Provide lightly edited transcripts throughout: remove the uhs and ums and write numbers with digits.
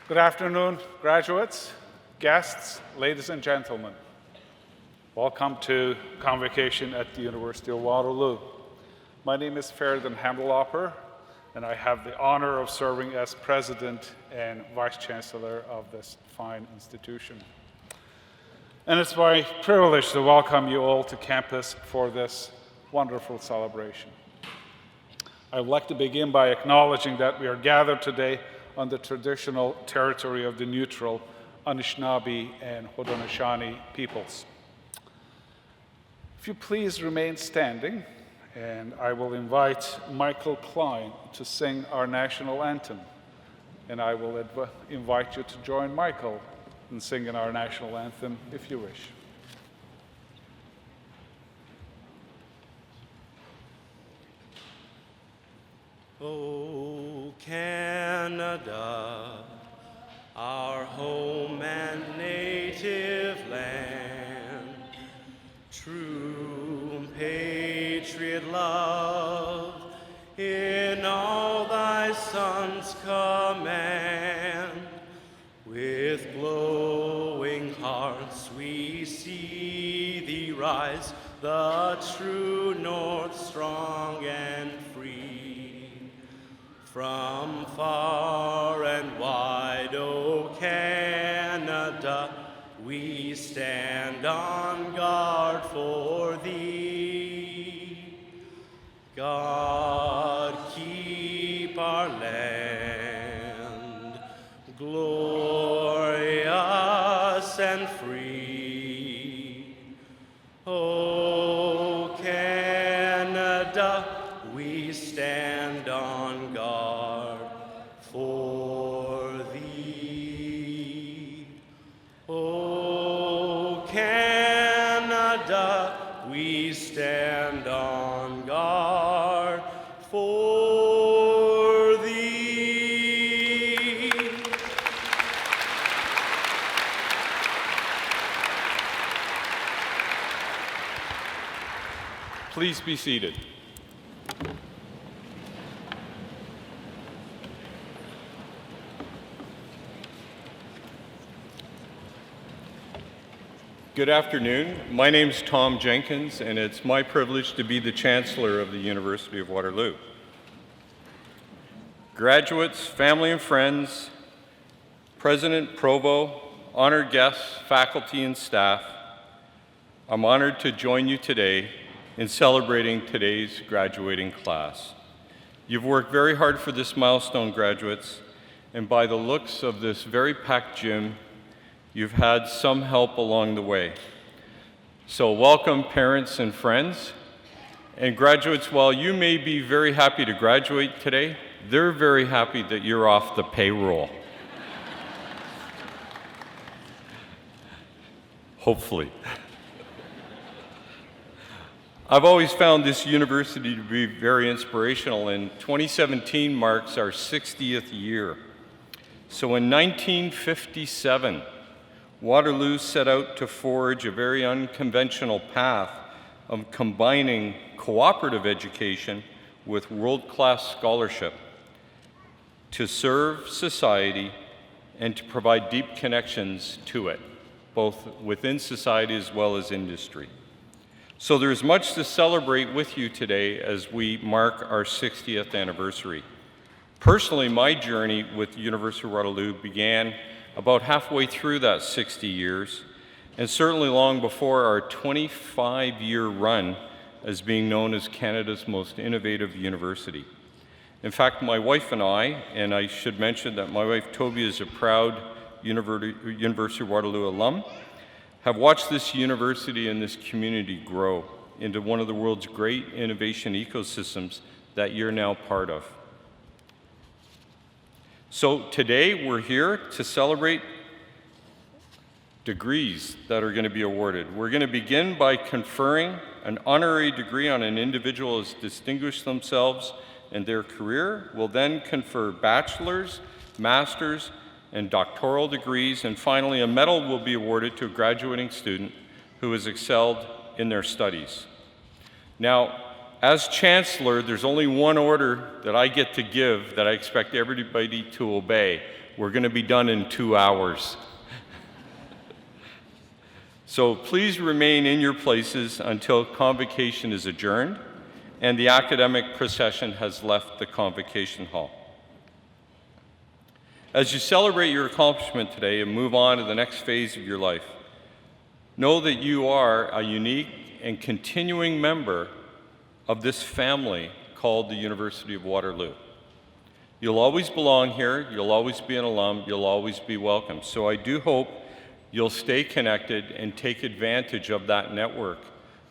Good afternoon, graduates, guests, ladies and gentlemen. Welcome to Convocation at the University of Waterloo. My name is Feridun Hamdulopper, and I have the honor of serving as President and Vice Chancellor of this fine institution. And it's my privilege to welcome you all to campus for this wonderful celebration. I would like to begin by acknowledging that we are gathered today on the traditional territory of the neutral Anishinaabe and Haudenosaunee peoples. If you please remain standing, and I will invite Michael Klein to sing our national anthem. And I will invite you to join Michael in singing our national anthem if you wish. Oh, Canada, our home and native land, true patriot love in all thy sons command. With glowing hearts we see thee rise, the true north strong and free. From far and wide, O Canada, we stand on guard for thee. God, keep our land glorious and free. O Canada, we stand on guard for thee. O Canada, we stand on guard for thee. Please be seated. Good afternoon. My name is Tom Jenkins, and it's my privilege to be the Chancellor of the University of Waterloo. Graduates, family and friends, President, Provost, honored guests, faculty and staff, I'm honored to join you today in celebrating today's graduating class. You've worked very hard for this milestone, graduates, and by the looks of this very packed gym, you've had some help along the way. So welcome, parents and friends. And graduates, while you may be very happy to graduate today, they're very happy that you're off the payroll. Hopefully. I've always found this university to be very inspirational, and 2017 marks our 60th year. So in 1957, Waterloo set out to forge a very unconventional path of combining cooperative education with world-class scholarship to serve society and to provide deep connections to it, both within society as well as industry. So there's much to celebrate with you today as we mark our 60th anniversary. Personally, my journey with the University of Waterloo began about halfway through that 60 years, and certainly long before our 25-year run as being known as Canada's most innovative university. In fact, my wife and I should mention that my wife Toby is a proud University of Waterloo alum, have watched this university and this community grow into one of the world's great innovation ecosystems that you're now part of. So today we're here to celebrate degrees that are going to be awarded. We're going to begin by conferring an honorary degree on an individual who has distinguished themselves in their career. We'll then confer bachelor's, master's, and doctoral degrees, and finally a medal will be awarded to a graduating student who has excelled in their studies. Now, as Chancellor, there's only one order that I get to give that I expect everybody to obey. We're going to be done in 2 hours. So please remain in your places until Convocation is adjourned and the academic procession has left the Convocation Hall. As you celebrate your accomplishment today and move on to the next phase of your life, know that you are a unique and continuing member of this family called the University of Waterloo. You'll always belong here, you'll always be an alum, you'll always be welcome. So I do hope you'll stay connected and take advantage of that network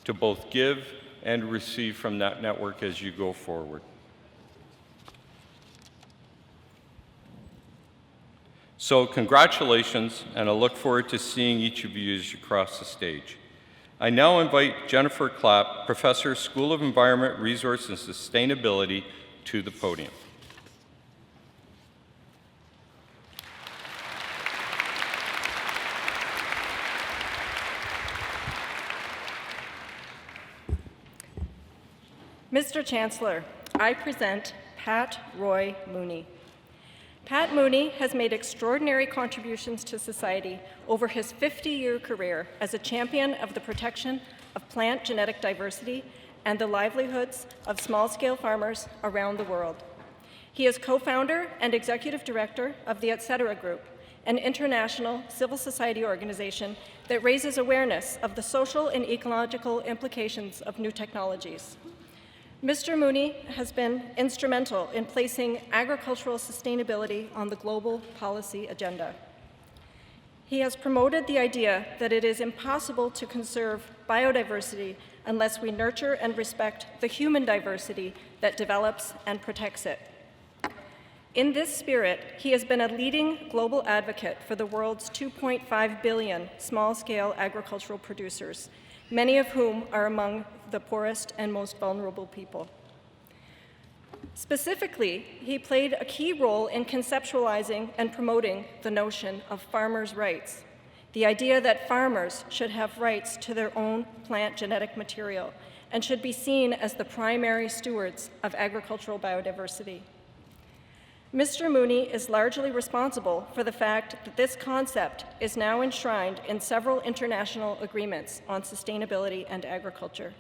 to both give and receive from that network as you go forward. So congratulations, and I look forward to seeing each of you as you cross the stage. I now invite Jennifer Clapp, Professor, School of Environment, Resource and Sustainability, to the podium. Mr. Chancellor, I present Pat Roy Mooney. Pat Mooney has made extraordinary contributions to society over his 50-year career as a champion of the protection of plant genetic diversity and the livelihoods of small-scale farmers around the world. He is co-founder and executive director of the Etc. Group, an international civil society organization that raises awareness of the social and ecological implications of new technologies. Mr. Mooney has been instrumental in placing agricultural sustainability on the global policy agenda. He has promoted the idea that it is impossible to conserve biodiversity unless we nurture and respect the human diversity that develops and protects it. In this spirit, he has been a leading global advocate for the world's 2.5 billion small-scale agricultural producers, many of whom are among the poorest and most vulnerable people. Specifically, he played a key role in conceptualizing and promoting the notion of farmers' rights, the idea that farmers should have rights to their own plant genetic material and should be seen as the primary stewards of agricultural biodiversity. Mr. Mooney is largely responsible for the fact that this concept is now enshrined in several international agreements on sustainability and agriculture.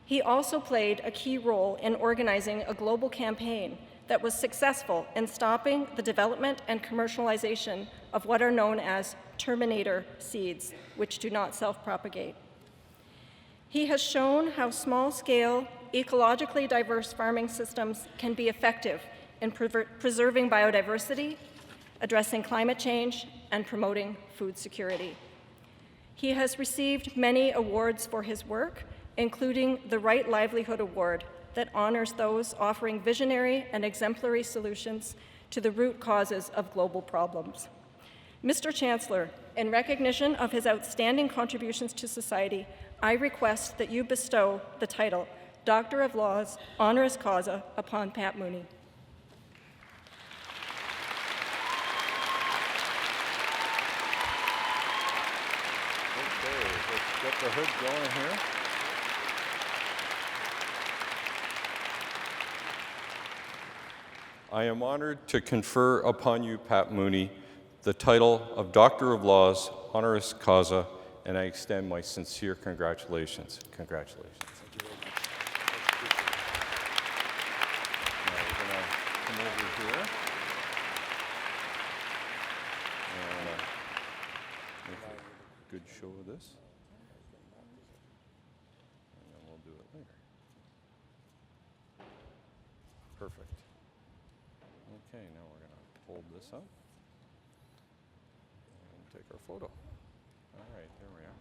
He also played a key role in organizing a global campaign that was successful in stopping the development and commercialization of what are known as terminator seeds, which do not self-propagate. He has shown how small-scale, ecologically diverse farming systems can be effective in preserving biodiversity, addressing climate change, and promoting food security. He has received many awards for his work, including the Right Livelihood Award that honors those offering visionary and exemplary solutions to the root causes of global problems. Mr. Chancellor, in recognition of his outstanding contributions to society, I request that you bestow the title Doctor of Laws, honoris causa, upon Pat Mooney. Get the hood going here. I am honored to confer upon you, Pat Mooney, the title of Doctor of Laws, honoris causa, and I extend my sincere congratulations. Congratulations. Thank you very much. Now we're going to come over here. And make a good show of this. And then we'll do it later. Perfect. Okay, now we're going to hold this up and take our photo. All right, there we are.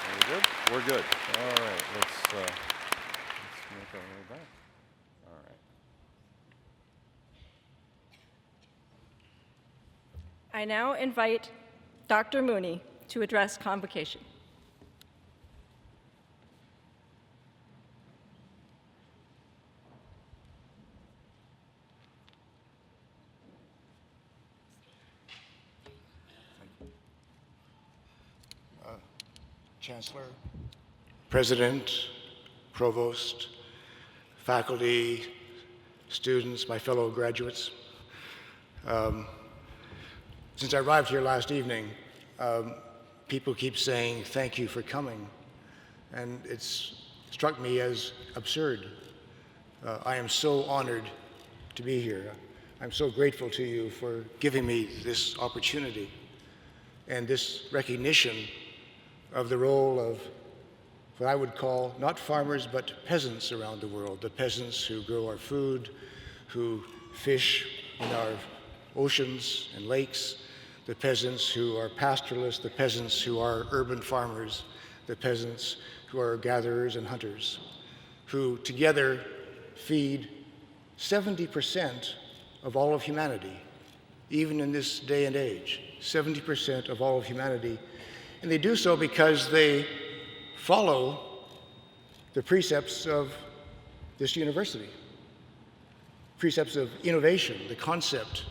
Are we good? We're good. All right, let's make our way back. All right. I now invite Dr. Mooney to address Convocation. Chancellor, President, Provost, faculty, students, my fellow graduates. Since I arrived here last evening, people keep saying thank you for coming, and it's struck me as absurd. I am so honored to be here. I'm so grateful to you for giving me this opportunity and this recognition of the role of what I would call not farmers but peasants around the world, the peasants who grow our food, who fish in our oceans and lakes, the peasants who are pastoralists, the peasants who are urban farmers, the peasants who are gatherers and hunters, who together feed 70% of all of humanity, even in this day and age, 70% of all of humanity. And they do so because they follow the precepts of this university, precepts of innovation, the concept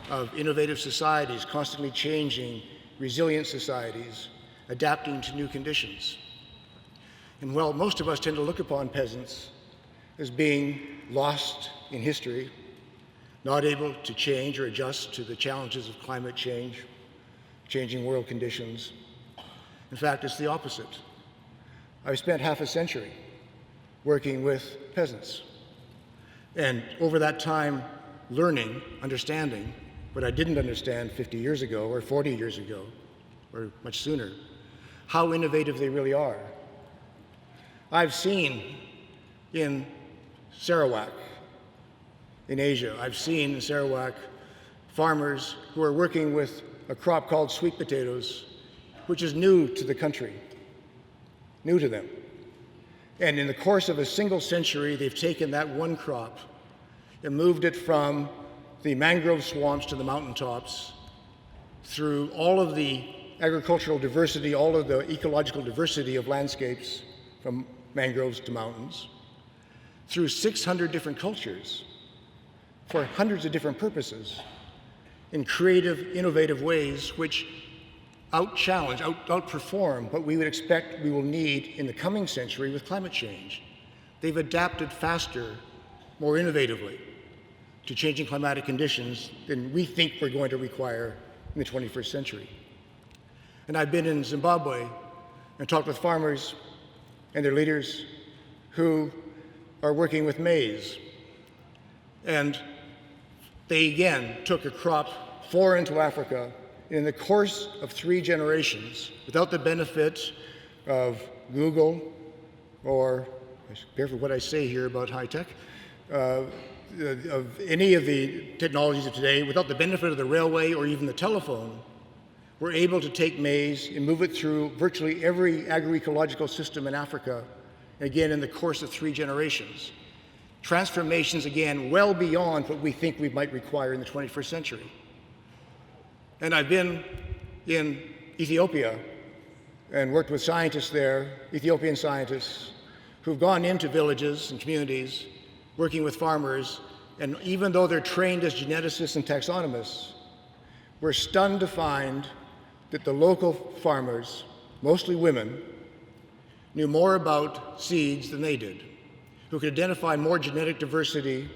of innovative societies, constantly changing, resilient societies, adapting to new conditions. And while most of us tend to look upon peasants as being lost in history, not able to change or adjust to the challenges of climate change, changing world conditions, in fact, it's the opposite. I've spent half a century working with peasants, and over that time learning, understanding what I didn't understand 50 years ago or 40 years ago or much sooner, how innovative they really are. I've seen in Sarawak, in Asia, I've seen in Sarawak farmers who are working with a crop called sweet potatoes, which is new to the country, new to them. And in the course of a single century, they've taken that one crop and moved it from the mangrove swamps to the mountaintops, through all of the agricultural diversity, all of the ecological diversity of landscapes, from mangroves to mountains, through 600 different cultures for hundreds of different purposes, in creative, innovative ways which outperform what we would expect we will need in the coming century with climate change. They've adapted faster, more innovatively to changing climatic conditions than we think we're going to require in the 21st century. And I've been in Zimbabwe and talked with farmers and their leaders who are working with maize. And they again took a crop foreign to Africa. In the course of 3 generations, without the benefit of Google or, careful what I say here about high tech, of any of the technologies of today, without the benefit of the railway or even the telephone, we're able to take maize and move it through virtually every agroecological system in Africa, again in the course of 3 generations. Transformations, again, well beyond what we think we might require in the 21st century. And I've been in Ethiopia and worked with scientists there, Ethiopian scientists, who've gone into villages and communities, working with farmers, and even though they're trained as geneticists and taxonomists, we're stunned to find that the local farmers, mostly women, knew more about seeds than they did, who could identify more genetic diversity,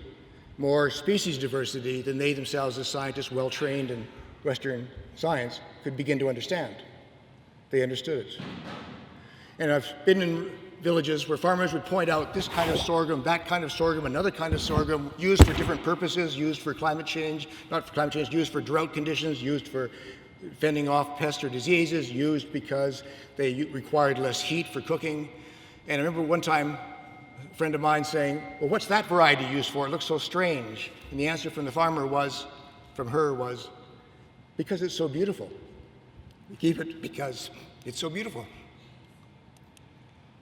more species diversity than they themselves as scientists, well-trained in Western science, could begin to understand. They understood it. And I've been in villages where farmers would point out this kind of sorghum, that kind of sorghum, another kind of sorghum, used for different purposes, used for climate change, not for climate change, used for drought conditions, used for fending off pests or diseases, used because they required less heat for cooking. And I remember one time a friend of mine saying, well, what's that variety used for? It looks so strange. And the answer from the farmer was, because it's so beautiful. We keep it because it's so beautiful.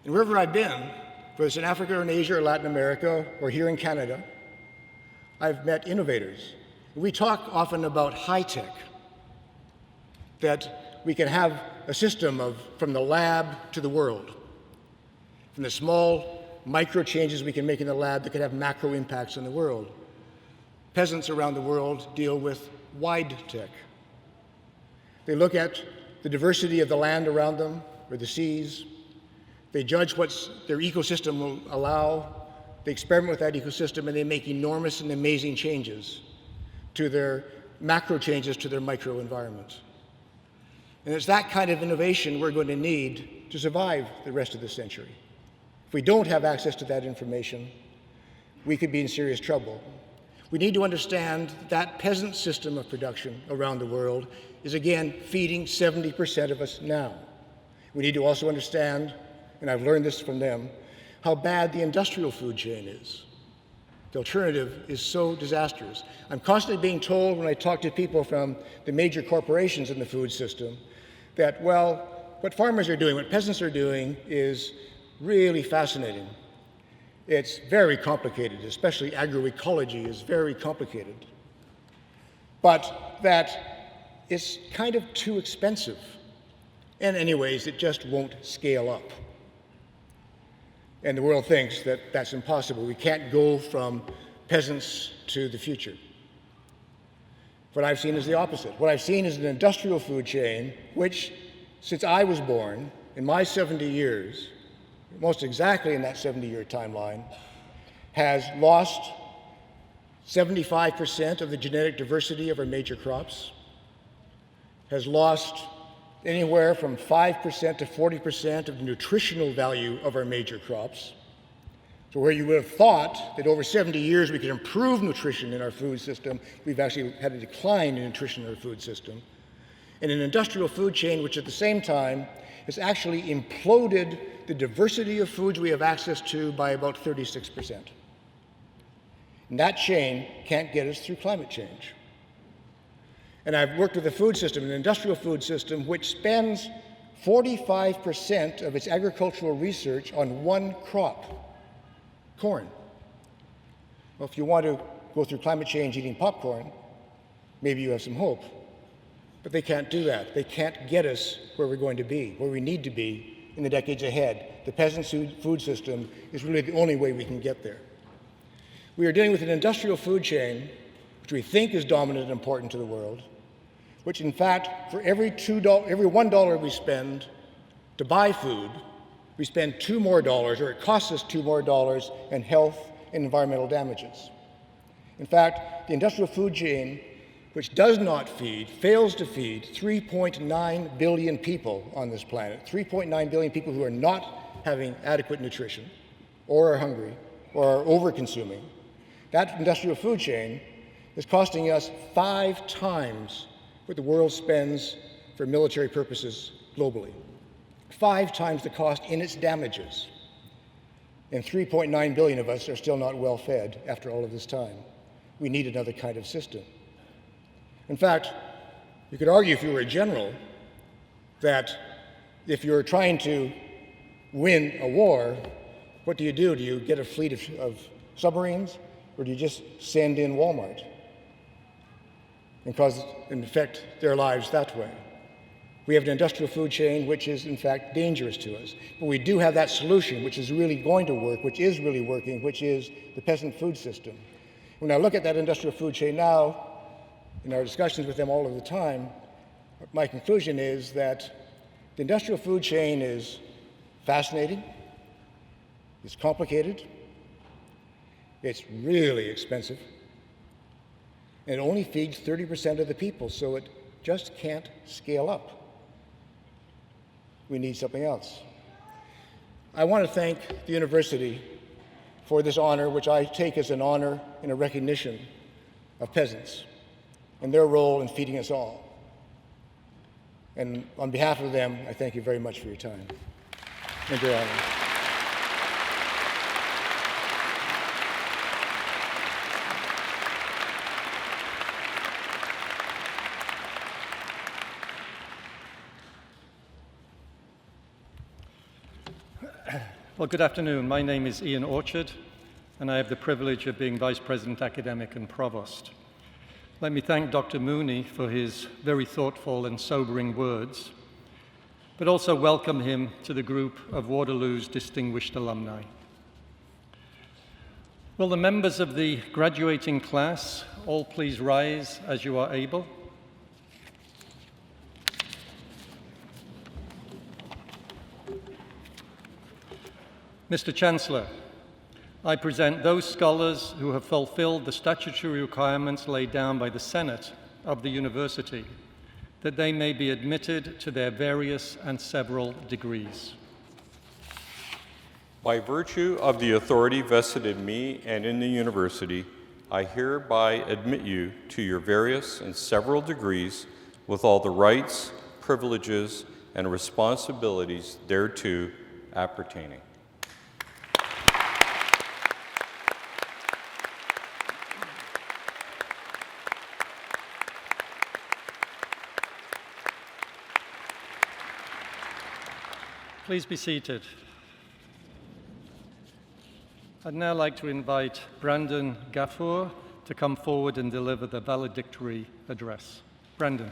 And wherever I've been, whether it's in Africa or in Asia or Latin America or here in Canada, I've met innovators. We talk often about high tech, that we can have a system from the lab to the world, from the small micro changes we can make in the lab that could have macro impacts on the world. Peasants around the world deal with wide tech. They look at the diversity of the land around them, or the seas. They judge what their ecosystem will allow. They experiment with that ecosystem, and they make enormous and amazing changes to their macro changes to their microenvironment. And it's that kind of innovation we're going to need to survive the rest of the century. If we don't have access to that information, we could be in serious trouble. We need to understand that peasant system of production around the world is, again, feeding 70% of us now. We need to also understand, and I've learned this from them, how bad the industrial food chain is. The alternative is so disastrous. I'm constantly being told when I talk to people from the major corporations in the food system that, well, what farmers are doing, what peasants are doing is really fascinating. It's very complicated, especially agroecology is very complicated. But that it's kind of too expensive. And anyways, it just won't scale up. And the world thinks that that's impossible. We can't go from peasants to the future. What I've seen is the opposite. What I've seen is an industrial food chain, which, since I was born, in my 70 years, most exactly in that 70-year timeline, has lost 75% of the genetic diversity of our major crops, has lost anywhere from 5% to 40% of the nutritional value of our major crops. So where you would have thought that over 70 years we could improve nutrition in our food system, we've actually had a decline in nutrition in our food system. And an industrial food chain which at the same time has actually imploded the diversity of foods we have access to by about 36%. And that chain can't get us through climate change. And I've worked with a food system, an industrial food system, which spends 45% of its agricultural research on one crop, corn. Well, if you want to go through climate change eating popcorn, maybe you have some hope. But they can't do that. They can't get us where we're going to be, where we need to be in the decades ahead. The peasant's food system is really the only way we can get there. We are dealing with an industrial food chain which we think is dominant and important to the world, which in fact, for every $1 we spend to buy food, we spend $2 more, or it costs us $2 more in health and environmental damages. In fact, the industrial food chain, which does not feed, fails to feed 3.9 billion people on this planet, 3.9 billion people who are not having adequate nutrition, or are hungry, or are over-consuming. That industrial food chain is costing us 5 times what the world spends for military purposes globally. 5 times the cost in its damages. And 3.9 billion of us are still not well fed after all of this time. We need another kind of system. In fact, you could argue if you were a general that if you're trying to win a war, what do? Do you get a fleet of submarines, or do you just send in Walmart and cause, in effect, their lives that way? We have an industrial food chain which is, in fact, dangerous to us. But we do have that solution which is really going to work, which is really working, which is the peasant food system. When I look at that industrial food chain now, in our discussions with them all of the time, my conclusion is that the industrial food chain is fascinating, it's complicated, it's really expensive, and it only feeds 30% of the people, so it just can't scale up. We need something else. I want to thank the university for this honor, which I take as an honor and a recognition of peasants and their role in feeding us all. And on behalf of them, I thank you very much for your time and your honor. Well, good afternoon. My name is Ian Orchard, and I have the privilege of being Vice President Academic and Provost. Let me thank Dr. Mooney for his very thoughtful and sobering words, but also welcome him to the group of Waterloo's distinguished alumni. Will the members of the graduating class all please rise as you are able? Mr. Chancellor, I present those scholars who have fulfilled the statutory requirements laid down by the Senate of the university, that they may be admitted to their various and several degrees. By virtue of the authority vested in me and in the university, I hereby admit you to your various and several degrees with all the rights, privileges, and responsibilities thereto appertaining. Please be seated. I'd now like to invite Brandon Gaffour to come forward and deliver the valedictory address. Brandon.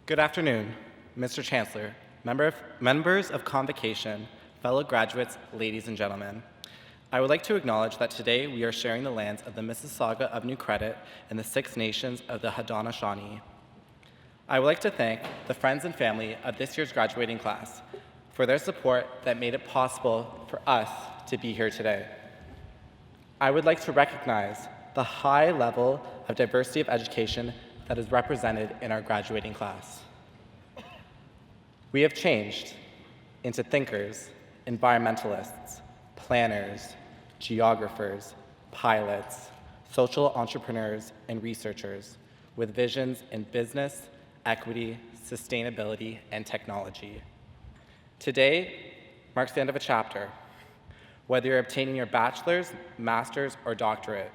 Good afternoon, Mr. Chancellor, members of Convocation, fellow graduates, ladies and gentlemen. I would like to acknowledge that today we are sharing the lands of the Mississauga of New Credit and the Six Nations of the Haudenosaunee. I would like to thank the friends and family of this year's graduating class for their support that made it possible for us to be here today. I would like to recognize the high level of diversity of education that is represented in our graduating class. We have changed into thinkers, environmentalists, planners, geographers, pilots, social entrepreneurs, and researchers with visions in business, equity, sustainability, and technology. Today marks the end of a chapter. Whether you're obtaining your bachelor's, master's, or doctorate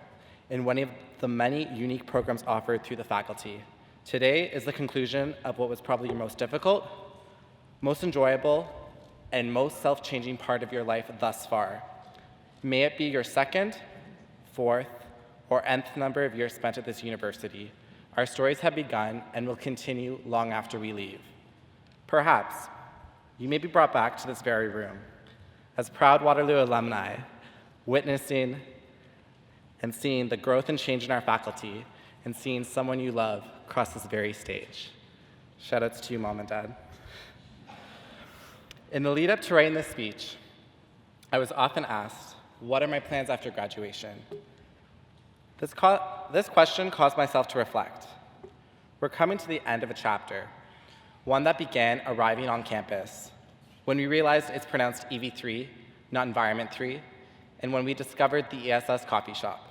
in one of the many unique programs offered through the faculty, today is the conclusion of what was probably your most difficult, most enjoyable, and most self-changing part of your life thus far. May it be your second, fourth, or nth number of years spent at this university. Our stories have begun and will continue long after we leave. Perhaps you may be brought back to this very room as proud Waterloo alumni, witnessing and seeing the growth and change in our faculty and seeing someone you love cross this very stage. Shout outs to you, Mom and Dad. In the lead up to writing this speech, I was often asked, what are my plans after graduation? This question caused myself to reflect. We're coming to the end of a chapter, one that began arriving on campus, when we realized it's pronounced EV3, not Environment 3, and when we discovered the ESS coffee shop.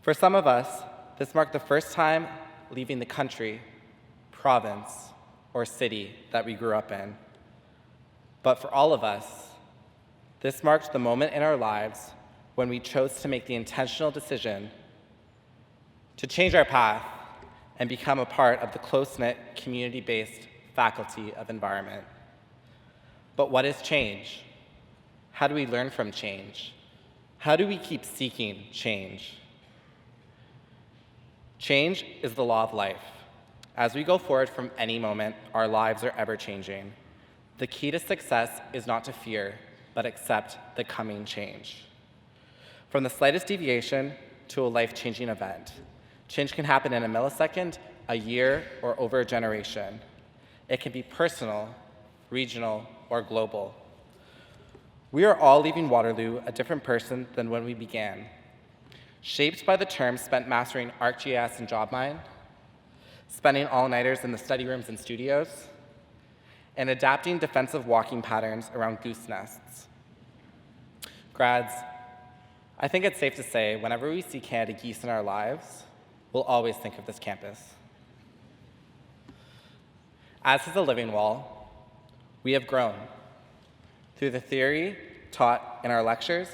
For some of us, this marked the first time leaving the country, province, or city that we grew up in. But for all of us, this marked the moment in our lives when we chose to make the intentional decision to change our path and become a part of the close-knit, community-based Faculty of Environment. But what is change? How do we learn from change? How do we keep seeking change? Change is the law of life. As we go forward from any moment, our lives are ever-changing. The key to success is not to fear, but accept the coming change. From the slightest deviation to a life-changing event, change can happen in a millisecond, a year, or over a generation. It can be personal, regional, or global. We are all leaving Waterloo a different person than when we began, shaped by the term spent mastering ArcGIS and JobMine, spending all-nighters in the study rooms and studios, and adapting defensive walking patterns around goose nests. Grads, I think it's safe to say whenever we see Canada geese in our lives, we'll always think of this campus. As is a living wall, we have grown through the theory taught in our lectures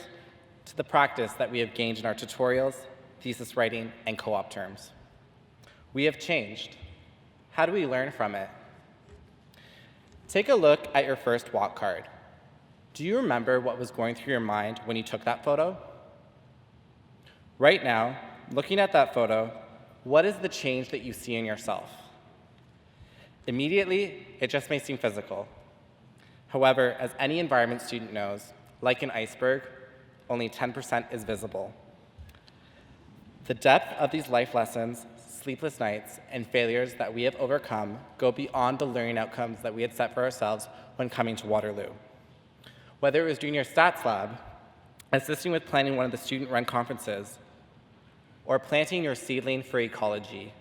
to the practice that we have gained in our tutorials, thesis writing, and co-op terms. We have changed. How do we learn from it? Take a look at your first walk card. Do you remember what was going through your mind when you took that photo? Right now, looking at that photo, what is the change that you see in yourself? Immediately, it just may seem physical. However, as any environment student knows, like an iceberg, only 10% is visible. The depth of these life lessons, sleepless nights, and failures that we have overcome go beyond the learning outcomes that we had set for ourselves when coming to Waterloo. Whether it was doing your stats lab, assisting with planning one of the student-run conferences, or planting your seedling for ecology,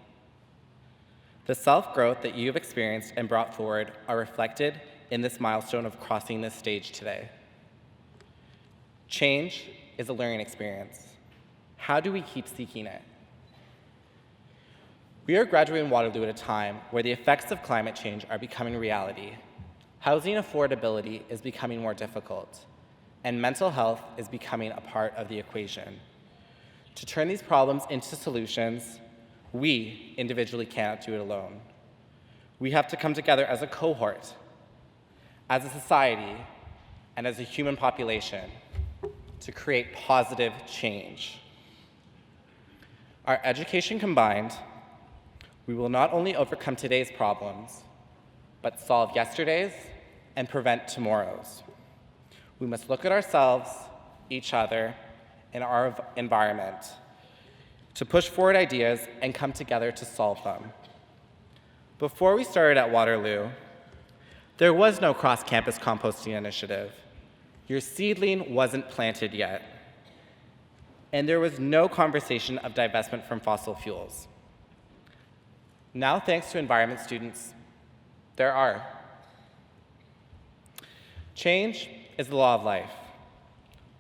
the self-growth that you have experienced and brought forward are reflected in this milestone of crossing this stage today. Change is a learning experience. How do we keep seeking it? We are graduating Waterloo at a time where the effects of climate change are becoming reality. Housing affordability is becoming more difficult, and mental health is becoming a part of the equation. To turn these problems into solutions, we individually cannot do it alone. We have to come together as a cohort, as a society, and as a human population to create positive change. Our education combined, we will not only overcome today's problems, but solve yesterday's and prevent tomorrow's. We must look at ourselves, each other, and our environment to push forward ideas and come together to solve them. Before we started at Waterloo, there was no cross-campus composting initiative. Your seedling wasn't planted yet. And there was no conversation of divestment from fossil fuels. Now, thanks to environment students, there are. Change is the law of life.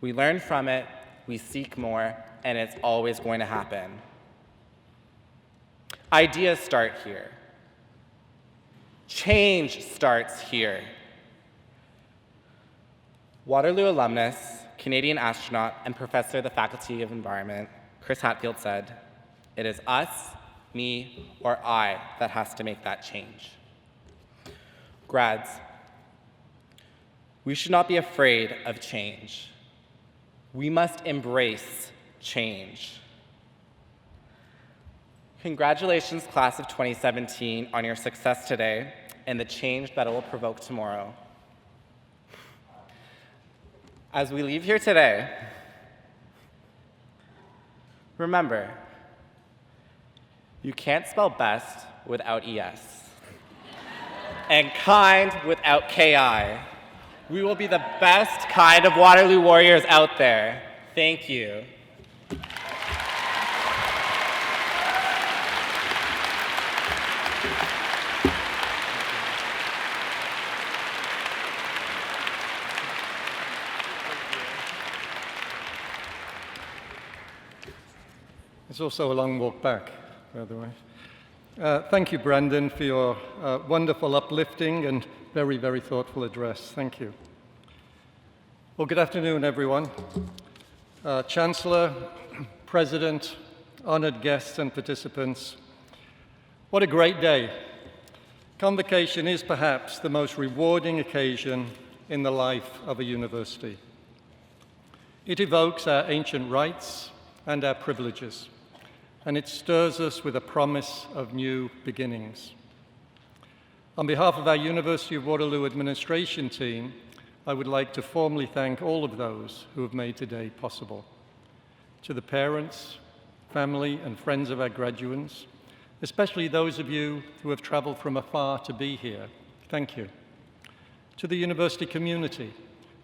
We learn from it, we seek more, and it's always going to happen. Ideas start here. Change starts here. Waterloo alumnus, Canadian astronaut, and professor of the Faculty of Environment, Chris Hatfield said, "It is us, me, or I that has to make that change." Grads, we should not be afraid of change. We must embrace change. Congratulations, class of 2017, on your success today and the change that it will provoke tomorrow. As we leave here today, remember, you can't spell best without ES, and kind without KI. We will be the best kind of Waterloo warriors out there. Thank you. It's also a long walk back, by the way. Thank you, Brandon, for your wonderful, uplifting, and very, very thoughtful address. Thank you. Well, good afternoon, everyone. Chancellor, President, honored guests and participants. What a great day. Convocation is perhaps the most rewarding occasion in the life of a university. It evokes our ancient rights and our privileges, and it stirs us with a promise of new beginnings. On behalf of our University of Waterloo administration team, I would like to formally thank all of those who have made today possible. To the parents, family, and friends of our graduates, especially those of you who have traveled from afar to be here, thank you. To the university community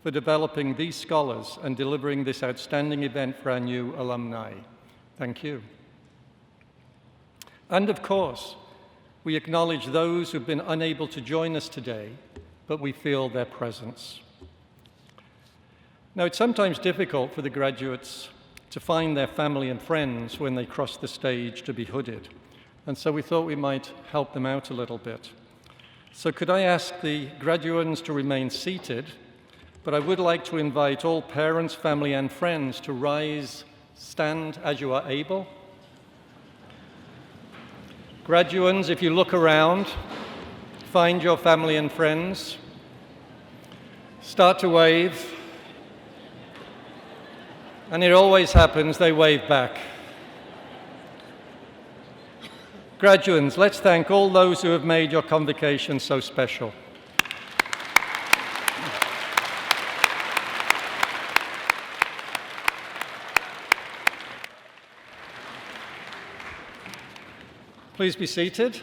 for developing these scholars and delivering this outstanding event for our new alumni, thank you. And of course, we acknowledge those who've been unable to join us today, but we feel their presence. Now, it's sometimes difficult for the graduates to find their family and friends when they cross the stage to be hooded. And so we thought we might help them out a little bit. So could I ask the graduands to remain seated, but I would like to invite all parents, family, and friends to rise, stand as you are able. Graduands, if you look around, find your family and friends, start to wave, and it always happens, they wave back. Graduands, let's thank all those who have made your convocation so special. Please be seated.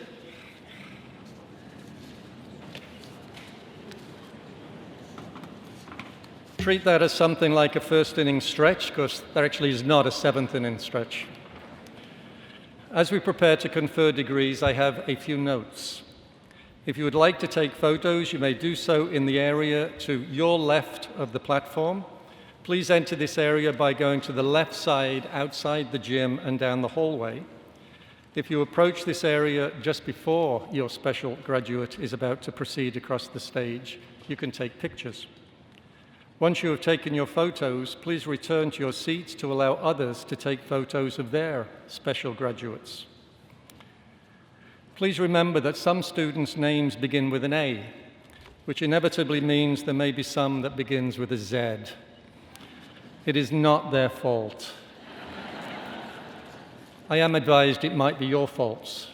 Treat that as something like a first inning stretch, because there actually is not a seventh inning stretch. As we prepare to confer degrees, I have a few notes. If you would like to take photos, you may do so in the area to your left of the platform. Please enter this area by going to the left side outside the gym and down the hallway. If you approach this area just before your special graduate is about to proceed across the stage, you can take pictures. Once you have taken your photos, please return to your seats to allow others to take photos of their special graduates. Please remember that some students' names begin with an A, which inevitably means there may be some that begins with a Z. It is not their fault. I am advised it might be your faults.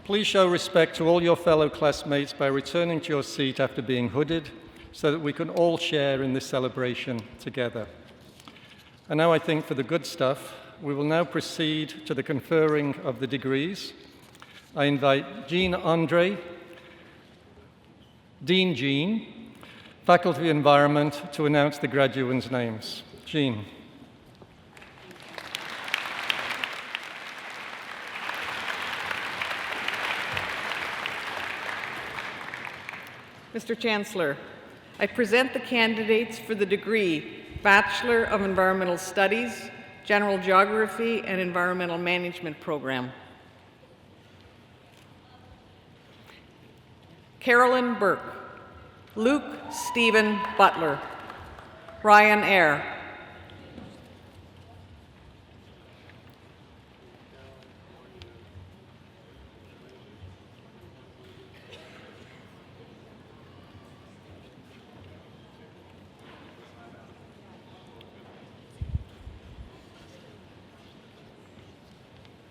Please show respect to all your fellow classmates by returning to your seat after being hooded, so that we can all share in this celebration together. And now I think for the good stuff, we will now proceed to the conferring of the degrees. I invite Jean Andre, Dean Jean, Faculty of Environment, to announce the graduates' names. Jean. Mr. Chancellor, I present the candidates for the degree Bachelor of Environmental Studies, General Geography and Environmental Management Program. Carolyn Burke, Luke Stephen Butler, Ryan Eyre,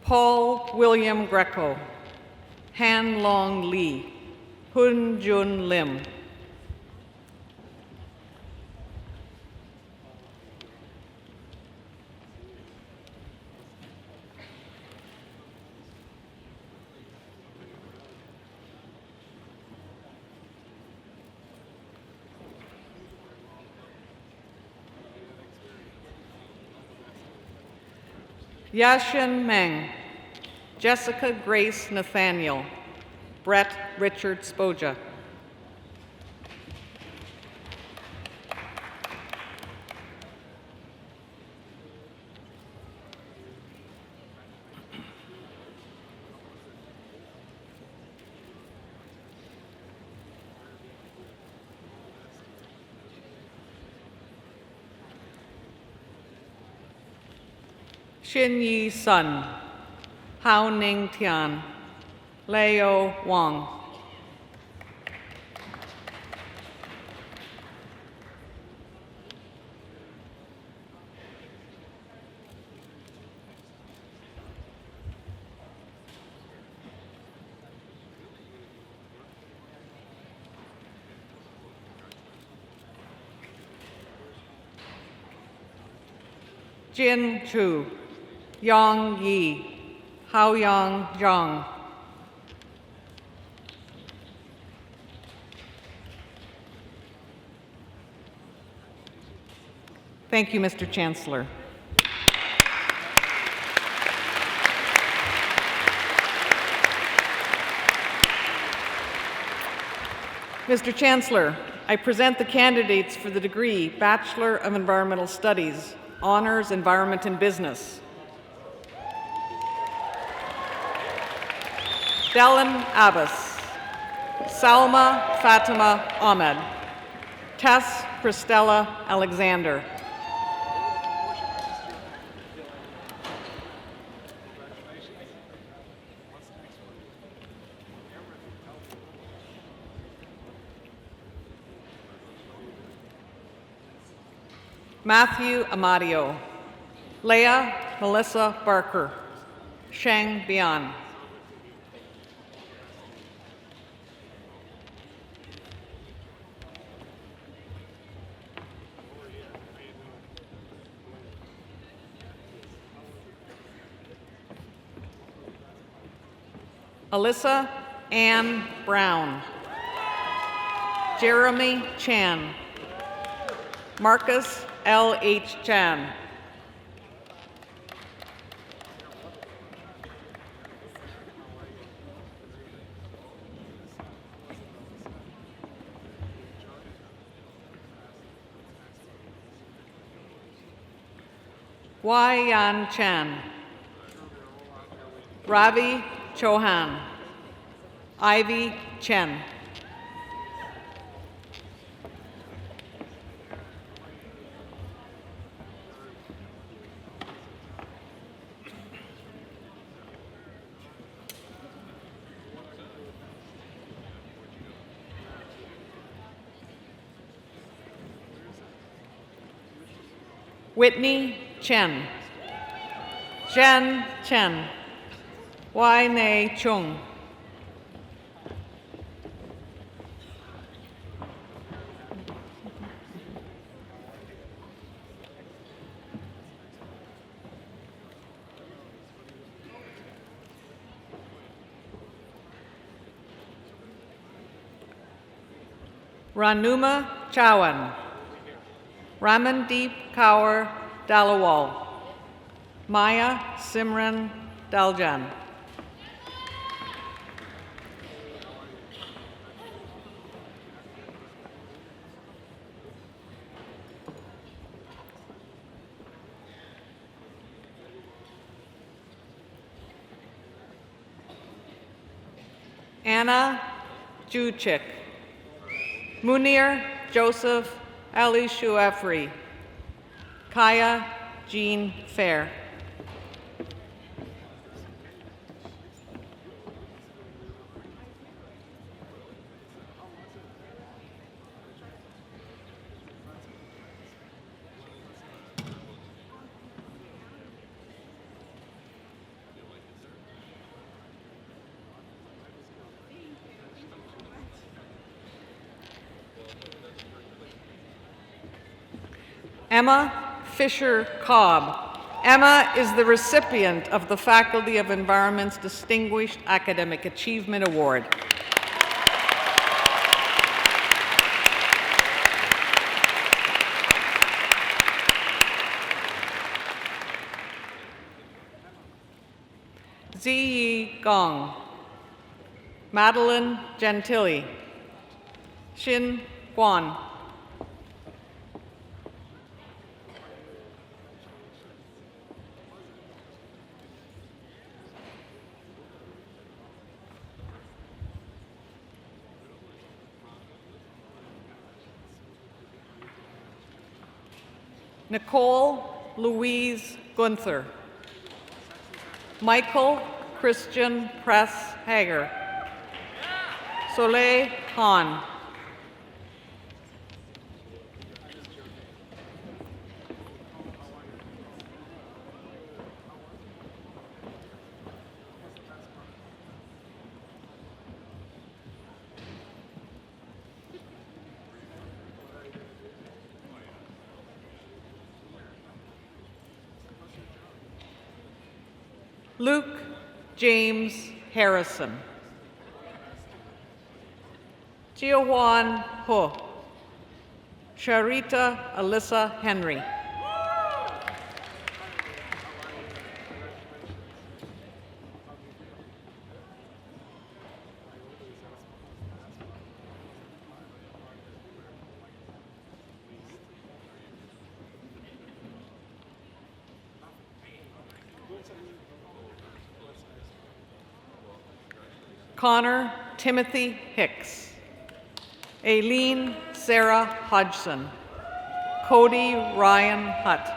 Paul William Greco, Han Long Lee, Hun Jun Lim, Yashin Meng, Jessica Grace Nathaniel, Brett Richard Spoja. Xin Yi Sun, Hao Ning Tian, Leo Wang. Jin Chu, Yang Yi, Haoyang Zhang. Thank you, Mr. Chancellor. Mr. Chancellor, I present the candidates for the degree Bachelor of Environmental Studies, Honors Environment and Business. Delin Abbas, Salma Fatima Ahmed, Tess Christella Alexander, Matthew Amadio, Leah Melissa Barker, Shang Bian, Alyssa Ann Brown, Jeremy Chan, Marcus L.H. Chan, Wai Yan Chan, Ravi Chauhan, Ivy Chen, Whitney Chen, Jen Chen, Wai Nei Chung, Ranuma Chawan, Ramandeep Kaur Dalawal, Maya Simran Daljan, Anna Juchik, Munir Joseph Ali Shuafri, Kaya Jean Fair, Emma Fisher Cobb. Emma is the recipient of the Faculty of Environment's Distinguished Academic Achievement Award. Ziyi Gong, Madeline Gentili, Xin Guan, Nicole Louise Gunther, Michael Christian Press Hager, Soleil Han, Luke James Harrison, Jiahuan Ho, Sharita Alyssa Henry, Connor Timothy Hicks, Aileen Sarah Hodgson, Cody Ryan Hutt,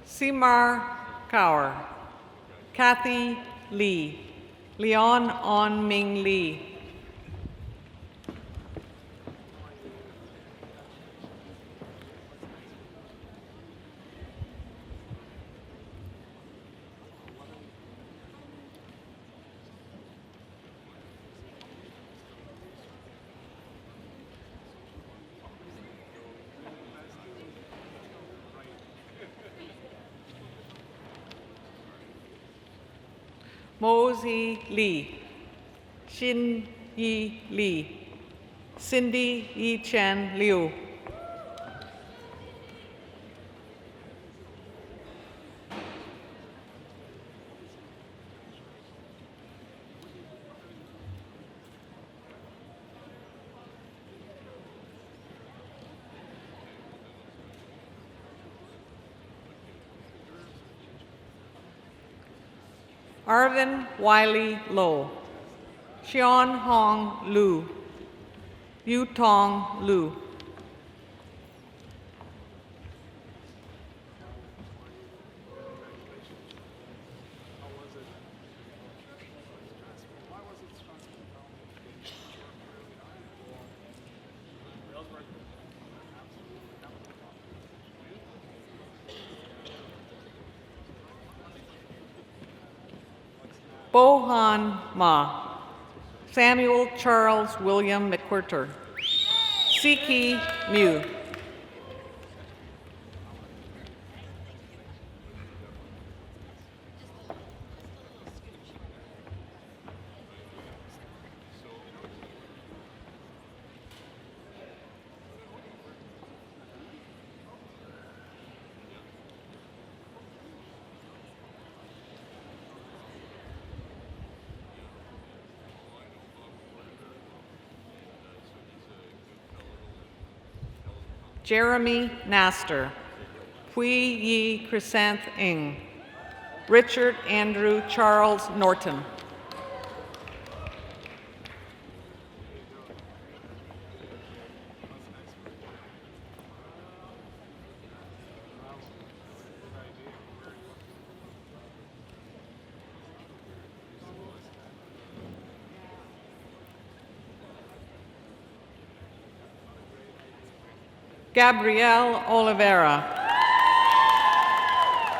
Simar Kaur, Kathy Lee, Leon On Ming Lee, Mosey Lee, Xin Yi Lee, Cindy Yi Chen Liu, Arvin Wiley Low, Xian Hong Lu, Yu Tong Lu, Bohan Ma, Samuel Charles William McWhirter, Siki Mew, Jeremy Naster, Pui Yi Chrysanth Ng, Richard Andrew Charles Norton, Gabrielle Oliveira,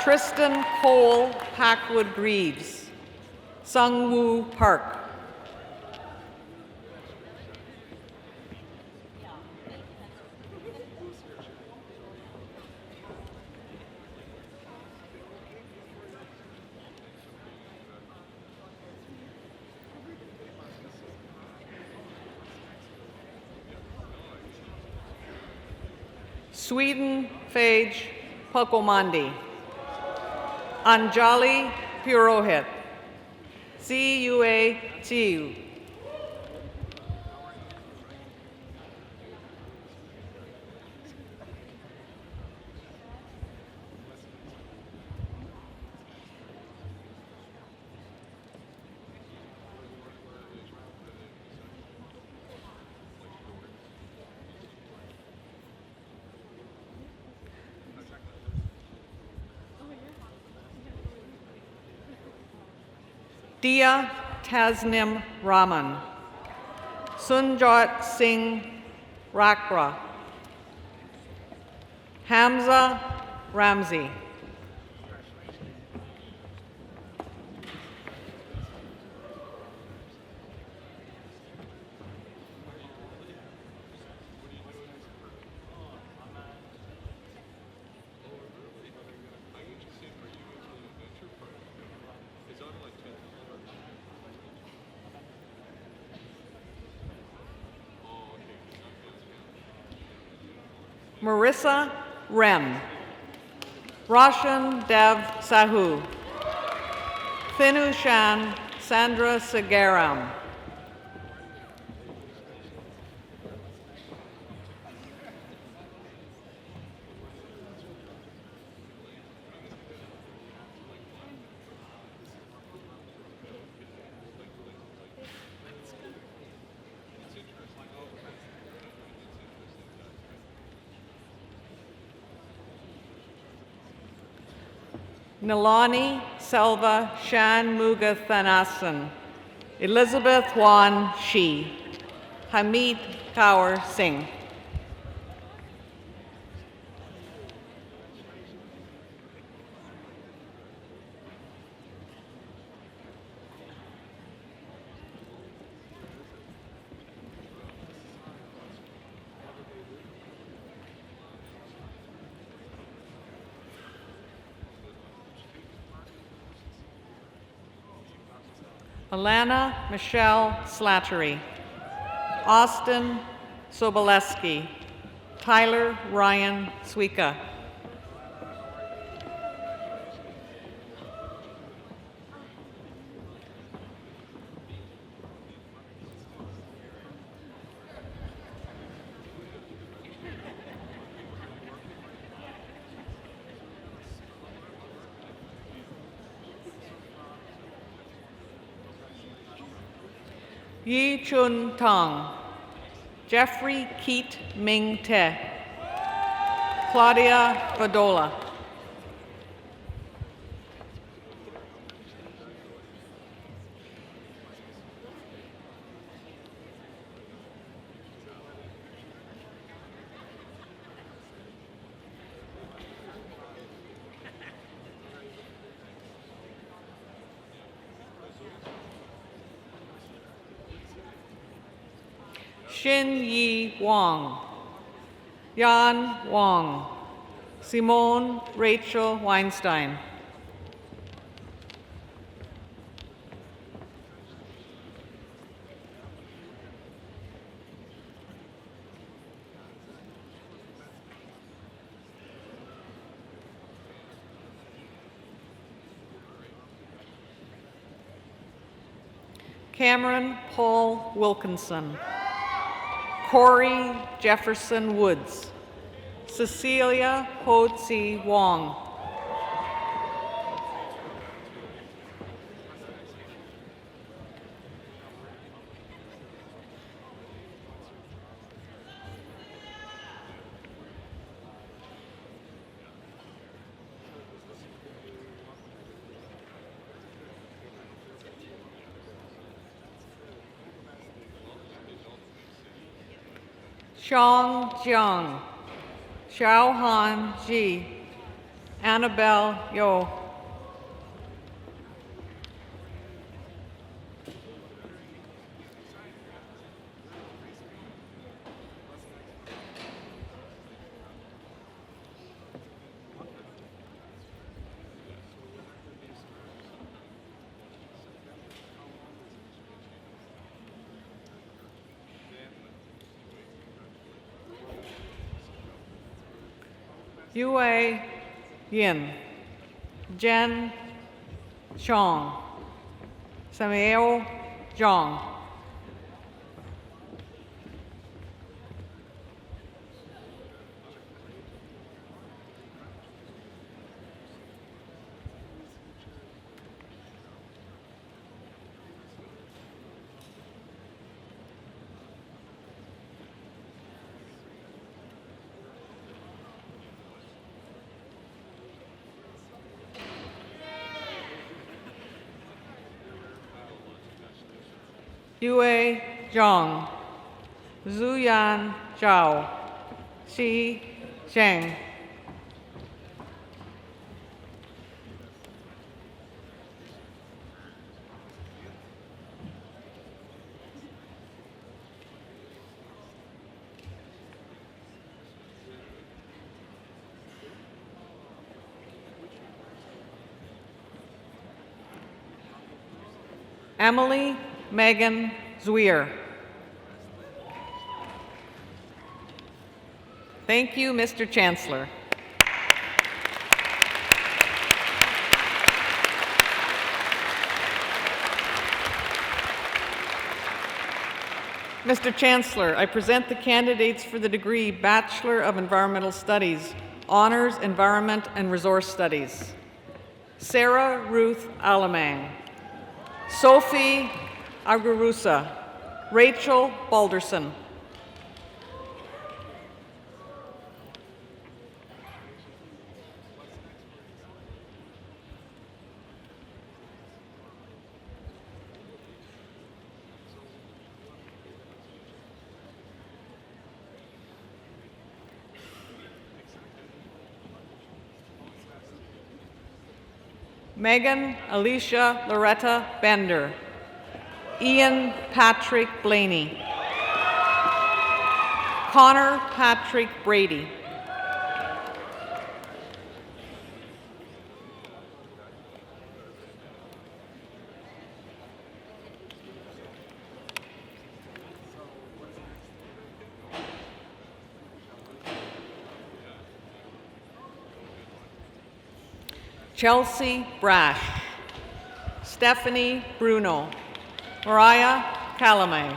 Tristan Cole Packwood Greaves, Sung Woo Park, Sweden Phage Pokomandi, Anjali Purohit, Ziyue Jiu, Dia Tasnim Raman, Sunjot Singh Rakra, Hamza Ramzi, Marissa Rem, Roshan Dev Sahu. Thinushan Sandra Sagaram. Nalani Selva Shanmugathanasan. Elizabeth Wan Shi. Hamid Kaur Singh. Alana Michelle Slattery. Austin Soboleski. Tyler Ryan Swika. Yi Chun Tong. Jeffrey Keat Ming Te. Claudia Vadola. Xin Yi Wang. Yan Wang. Simone Rachel Weinstein. Cameron Paul Wilkinson. Corey Jefferson Woods. Cecilia Ho-Tsi Wong. Xiang Jiang. Xiaohan Ji. Annabelle Yo. Yue Yin. Jen Chong. Samuel Zhang. Yue Zhang. Zuyan Zhao. Xi Zheng. Emily Megan Zwier. Thank you, Mr. Chancellor. Mr. Chancellor, I present the candidates for the degree Bachelor of Environmental Studies, Honors Environment and Resource Studies. Sarah Ruth Alamang, Sophie Agurusa, Rachel Balderson, Megan Alicia Loretta Bender, Ian Patrick Blaney, Connor Patrick Brady, Chelsea Brash, Stephanie Bruno, Mariah Calamay,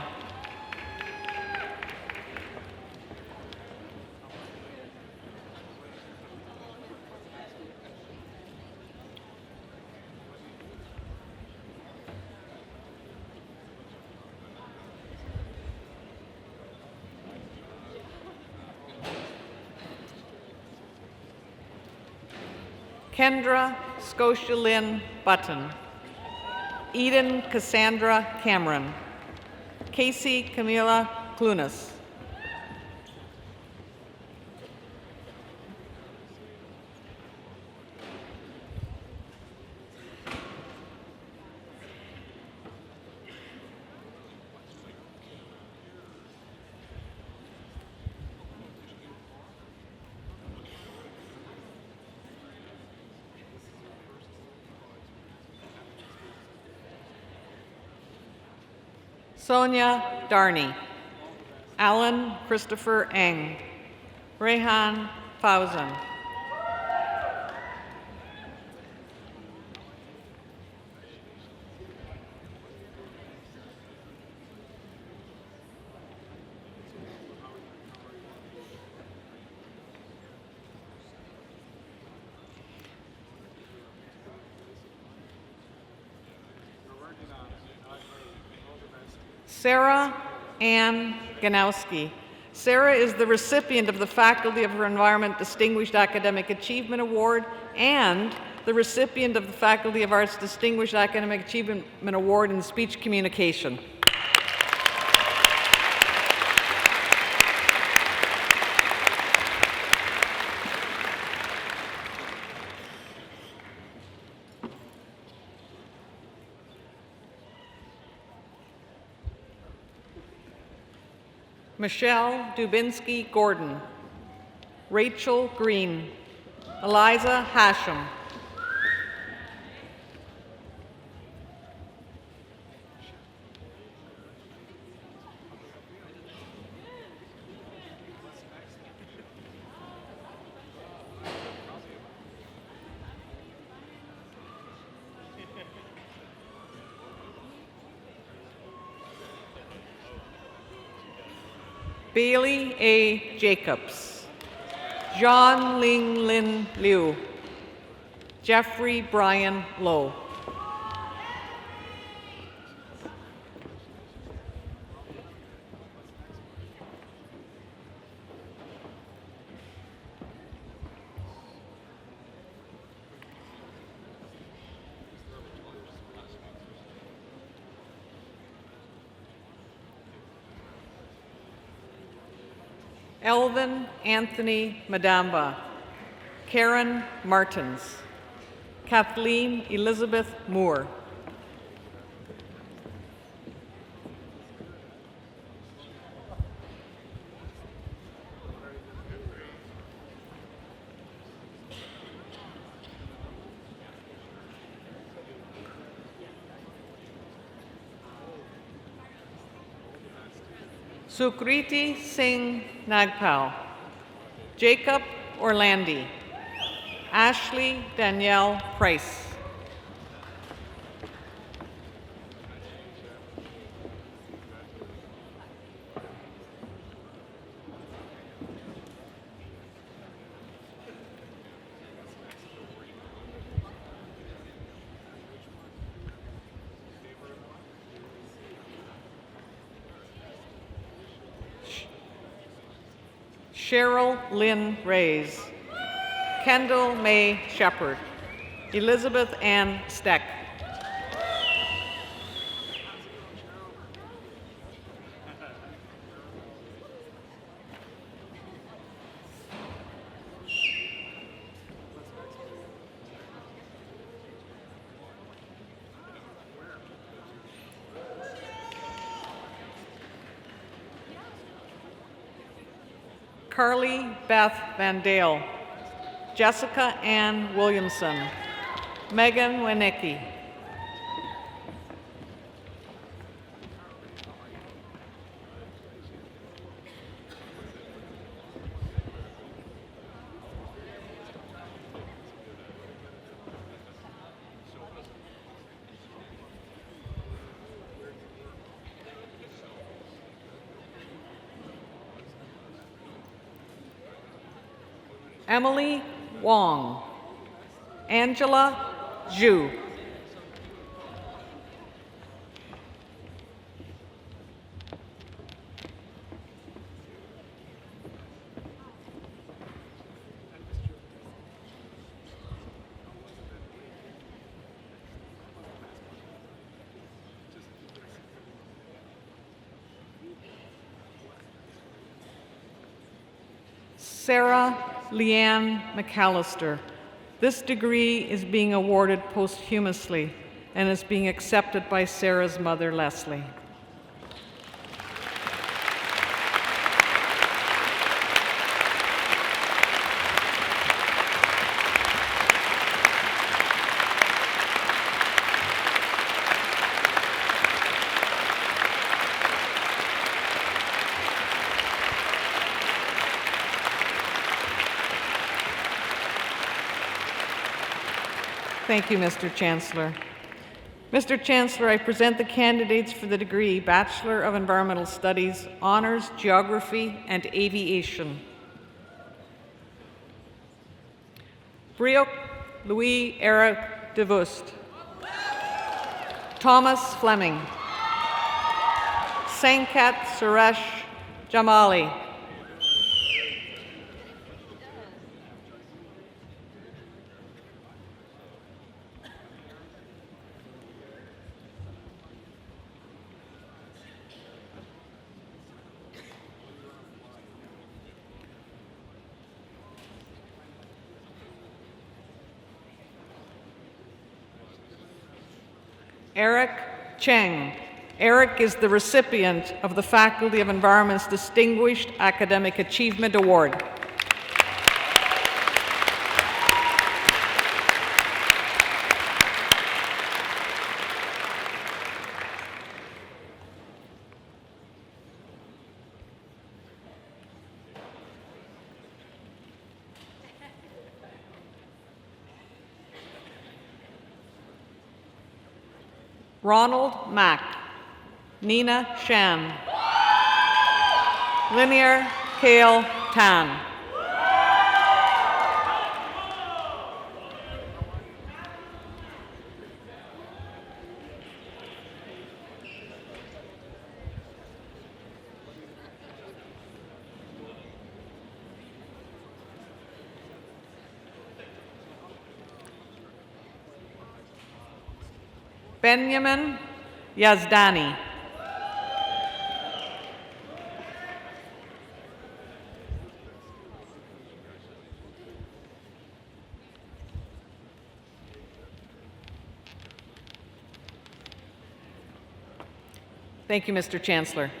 Kendra Scotia Lynn Button, Eden Cassandra Cameron, Casey Camila Clunas, Sonia Darney, Alan Christopher Eng, Rehan Fauzan, Sarah Ann Ganowski. Sarah is the recipient of the Faculty of Environment Distinguished Academic Achievement Award and the recipient of the Faculty of Arts Distinguished Academic Achievement Award in Speech Communication. Michelle Dubinsky Gordon, Rachel Green, Eliza Hashem, Bailey A. Jacobs, John Ling Lin Liu, Jeffrey Brian Lowe. Elvin Anthony Madamba, Karen Martins, Kathleen Elizabeth Moore, Sukriti Singh Nagpal, Jacob Orlandi, Ashley Danielle Price, Cheryl Lynn Reyes, Kendall May Shepard, Elizabeth Ann Steck, Carly Beth Van Dale, Jessica Ann Williamson, Megan Winicki, Emily Wong, Angela Zhu, Sarah Leanne McAllister. This degree is being awarded posthumously and is being accepted by Sarah's mother, Leslie. Thank you, Mr. Chancellor. Mr. Chancellor, I present the candidates for the degree Bachelor of Environmental Studies, Honours Geography and Aviation. Brioc Louis Eric Devust. Thomas Fleming. Sankat Suresh Jamali. Eric Cheng. Eric is the recipient of the Faculty of Environment's Distinguished Academic Achievement Award. Ronald Mack, Nina Shan, Linear Kale Tan, Benjamin Yazdani. Thank you, Mr. Chancellor.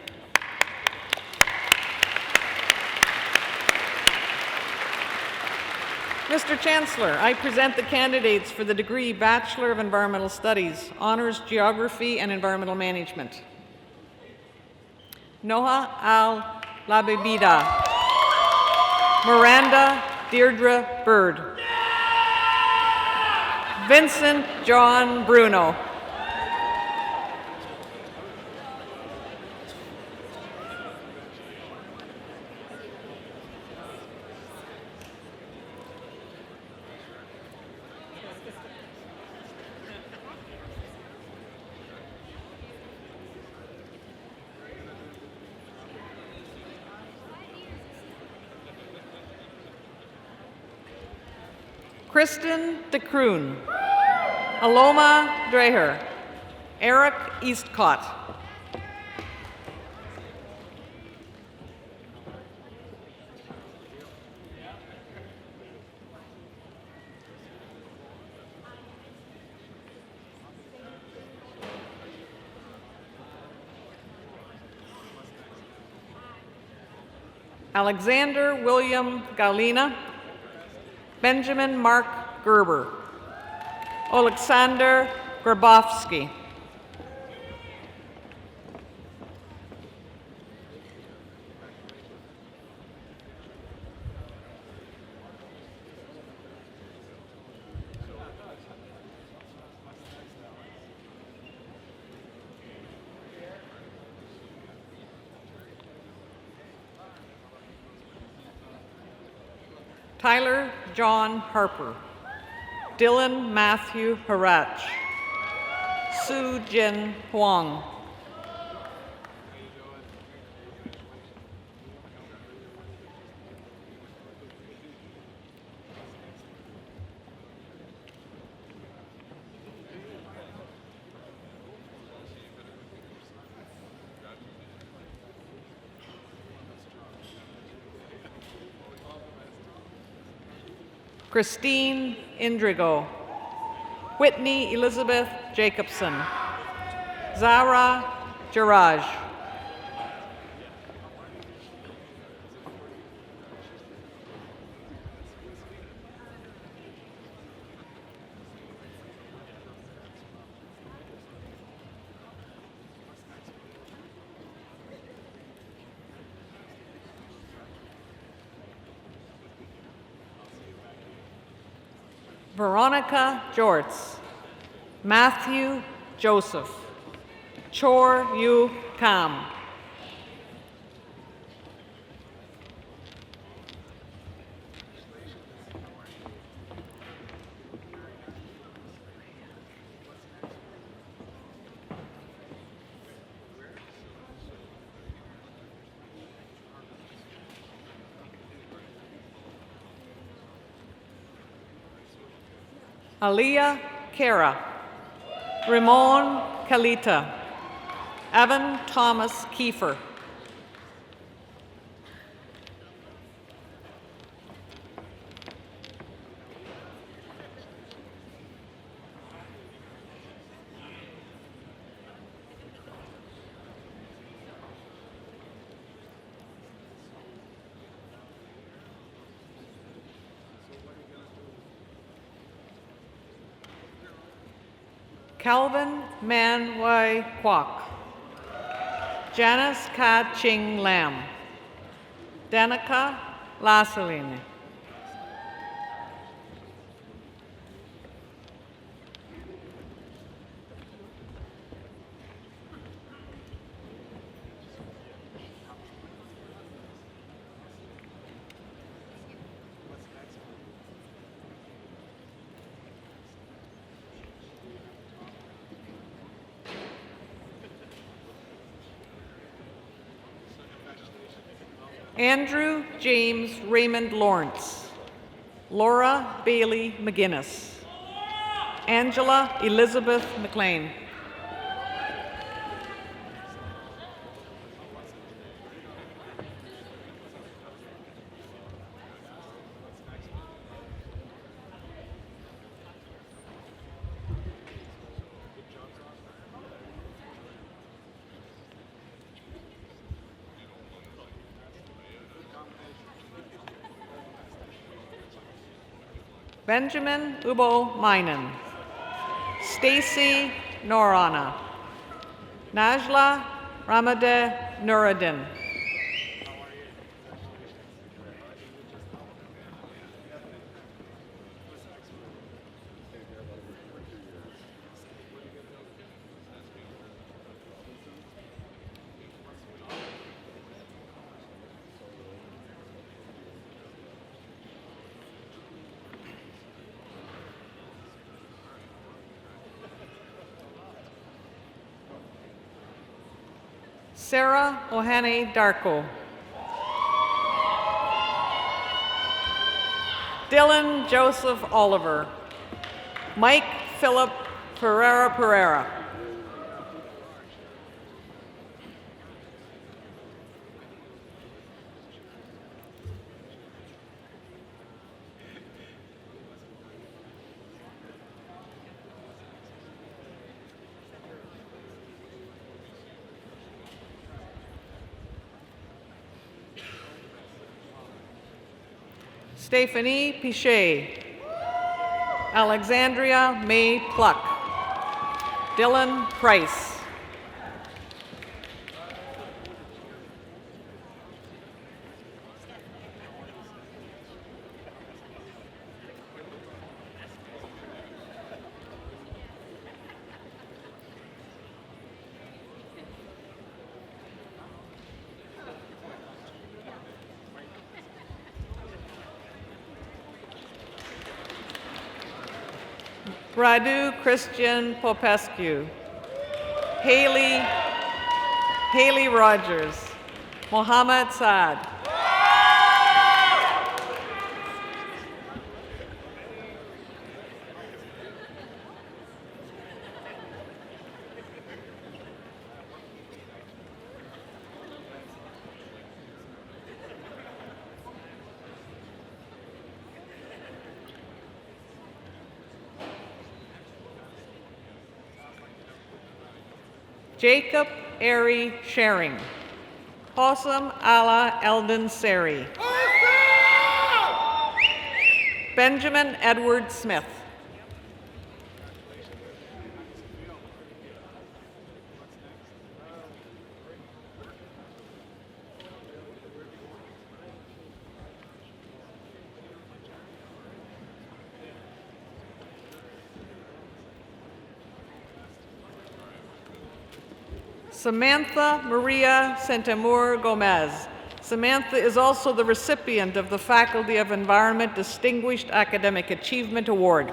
Mr. Chancellor, I present the candidates for the degree Bachelor of Environmental Studies, Honours Geography and Environmental Management. Noha Al-Labibida. Miranda Deirdre Bird. Vincent John Bruno. Kristen de Kroon, Aloma Dreher, Eric Eastcott, Alexander William Galina, Benjamin Mark Gerber, Alexander Grabowski, Tyler John Harper, Dylan Matthew Harach, Su Jin Huang, Christine Indrigo, Whitney Elizabeth Jacobson, Zara Jaraj, Veronica Jorts, Matthew Joseph, Chor Yu Kam, Aliyah Kara, Ramon Kalita, Evan Thomas Kiefer, Calvin Man Wai Kwok, Janice Ka Ching Lam, Danica Lassaline, Andrew James Raymond Lawrence, Laura Bailey McGinnis, Angela Elizabeth McLean, Benjamin Ubo Minen, Stacy Norana, Najla Ramadeh Nuruddin, Sarah Ohane Darko, Dylan Joseph Oliver. Mike Philip Pereira. Stephanie Pichet. Alexandria May Pluck. Dylan Price. Radu Christian Popescu. Haley Rogers. Mohammed Saad. Jacob Airy Sharing. Hossam Allah Eldon Seri. Benjamin Edward Smith. Samantha Maria Santamur Gomez. Samantha is also the recipient of the Faculty of Environment Distinguished Academic Achievement Award.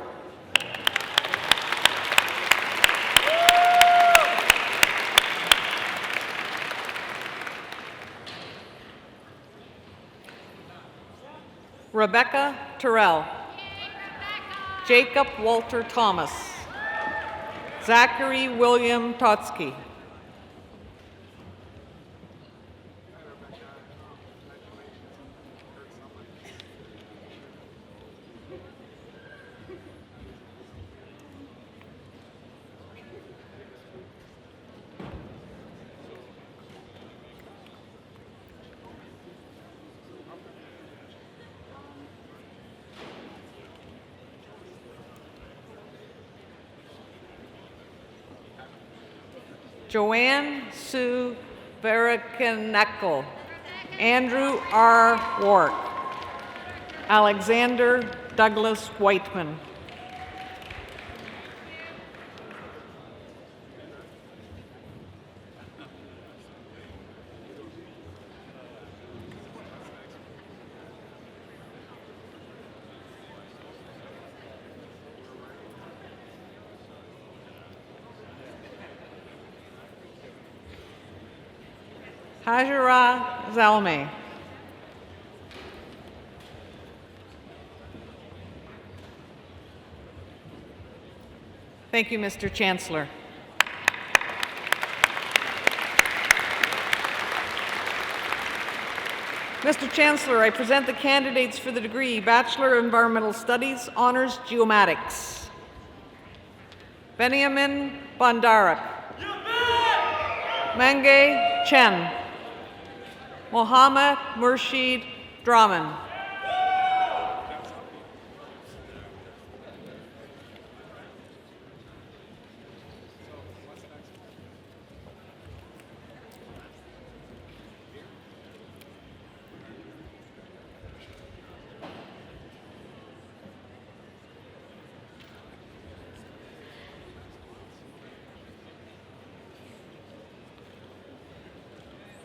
Rebecca Terrell. Jacob Walter Thomas. Zachary William Totsky. Joanne Sue Verikanekel. Andrew R. Wark. Alexander Douglas Whiteman. Hajira Zalmay. Thank you, Mr. Chancellor. Mr. Chancellor, I present the candidates for the degree Bachelor of Environmental Studies, Honors Geomatics. Benjamin Bondarak. Mange Chen. Mohammed Murshid Draman.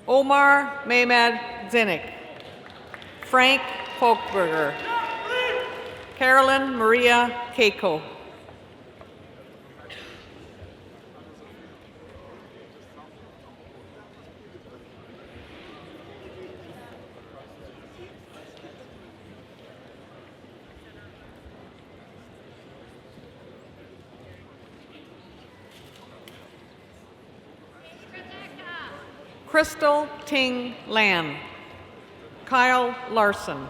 Omar Mehmed Zinnik. Frank Folkberger. Carolyn Maria Keiko. Crystal Ting Lan, Kyle Larson,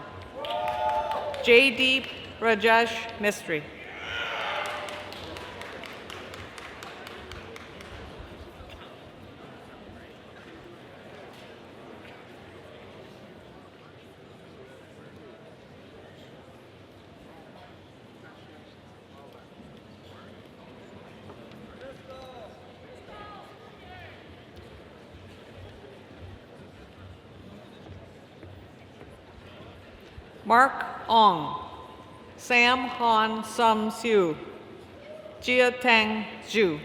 Jaydeep Rajesh Mistry, Mark Ong, Sam Han Sum Siu, Jia Tang Zhu,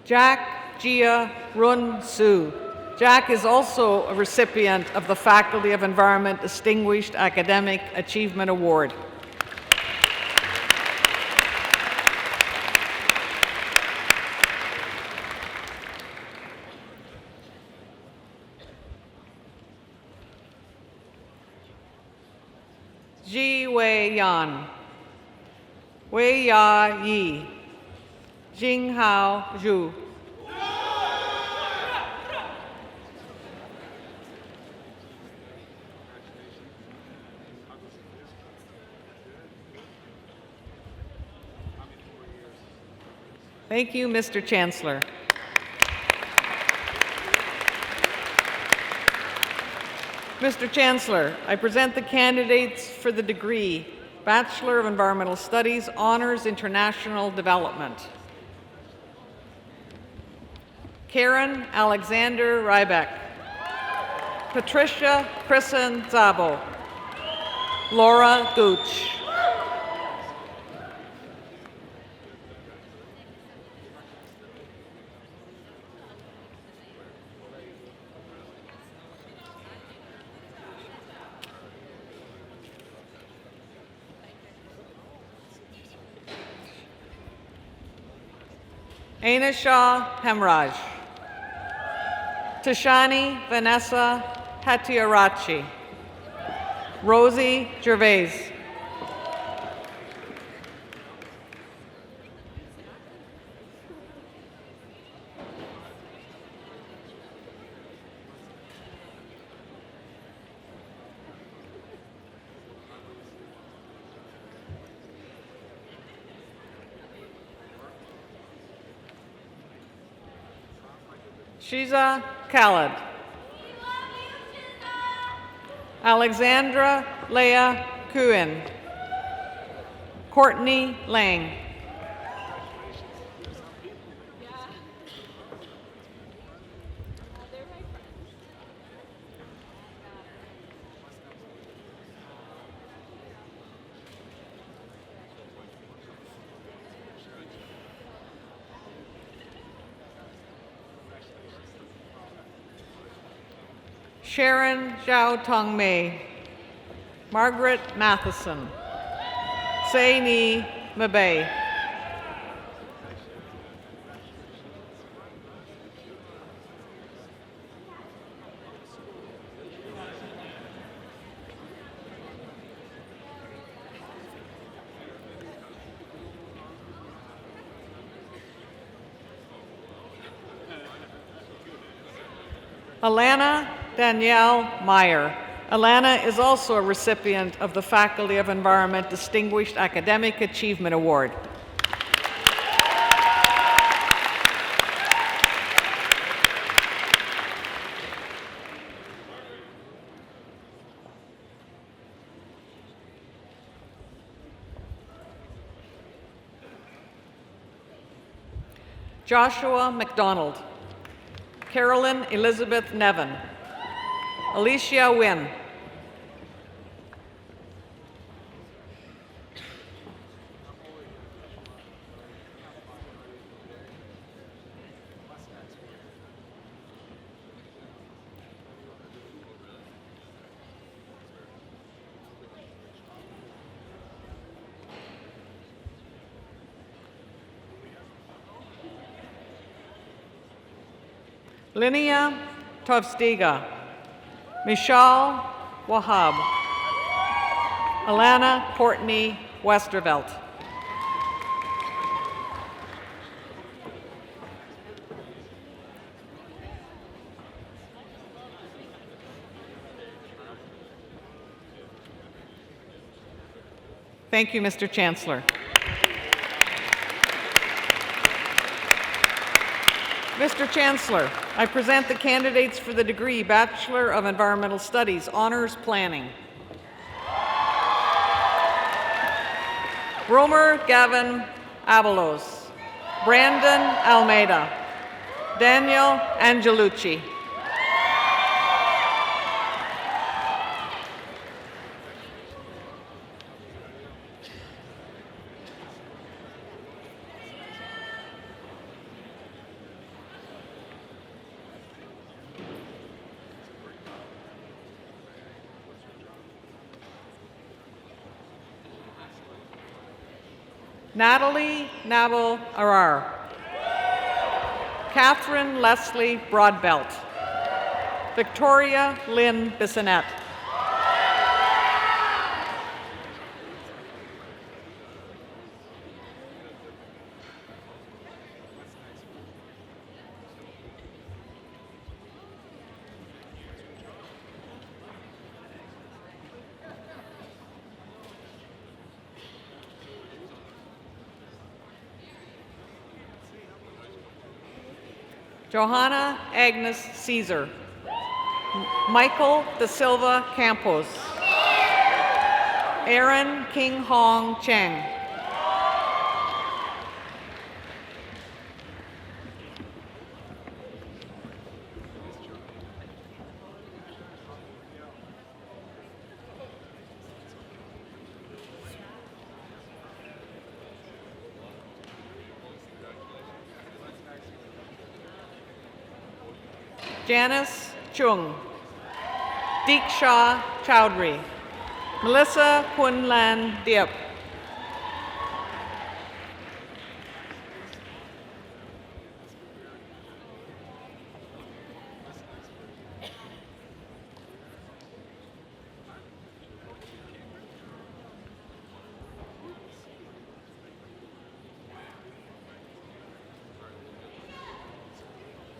Jack Jia Run Su. Jack is also a recipient of the Faculty of Environment Distinguished Academic Achievement Award. Ji Wei Yan, Wei Ya Yi, Jinghao Zhu, Thank you, Mr. Chancellor. Mr. Chancellor, I present the candidates for the degree Bachelor of Environmental Studies, Honors International Development. Karen Alexander Rybeck, Patricia Kristen Zabo, Laura Gooch, Ainisha Hemraj, Tashani Vanessa Hatiarachi, Rosie Gervais, Shiza Khaled, Alexandra Leah Kuhn, Courtney Lang, Sharon Zhao Tong Mei, Margaret Matheson, Sei Ni Mabay, Alana Danielle Meyer. Alana is also a recipient of the Faculty of Environment Distinguished Academic Achievement Award. Joshua McDonald, Carolyn Elizabeth Nevin, Alicia Wynn, Linnea Tovstiga, Michal Wahab, Alana Courtney Westervelt. Thank you, Mr. Chancellor. Mr. Chancellor, I present the candidates for the degree Bachelor of Environmental Studies, Honors Planning. Romer Gavin Avalos, Brandon Almeida, Daniel Angelucci. Natalie Navel Arar, Catherine Leslie Broadbelt, Victoria Lynn Bissonette, Johanna Agnes Caesar, Michael Da Silva Campos, Aaron King Hong Cheng, Janice Chung, Deeksha Chowdhury, Melissa Kunlan Diep,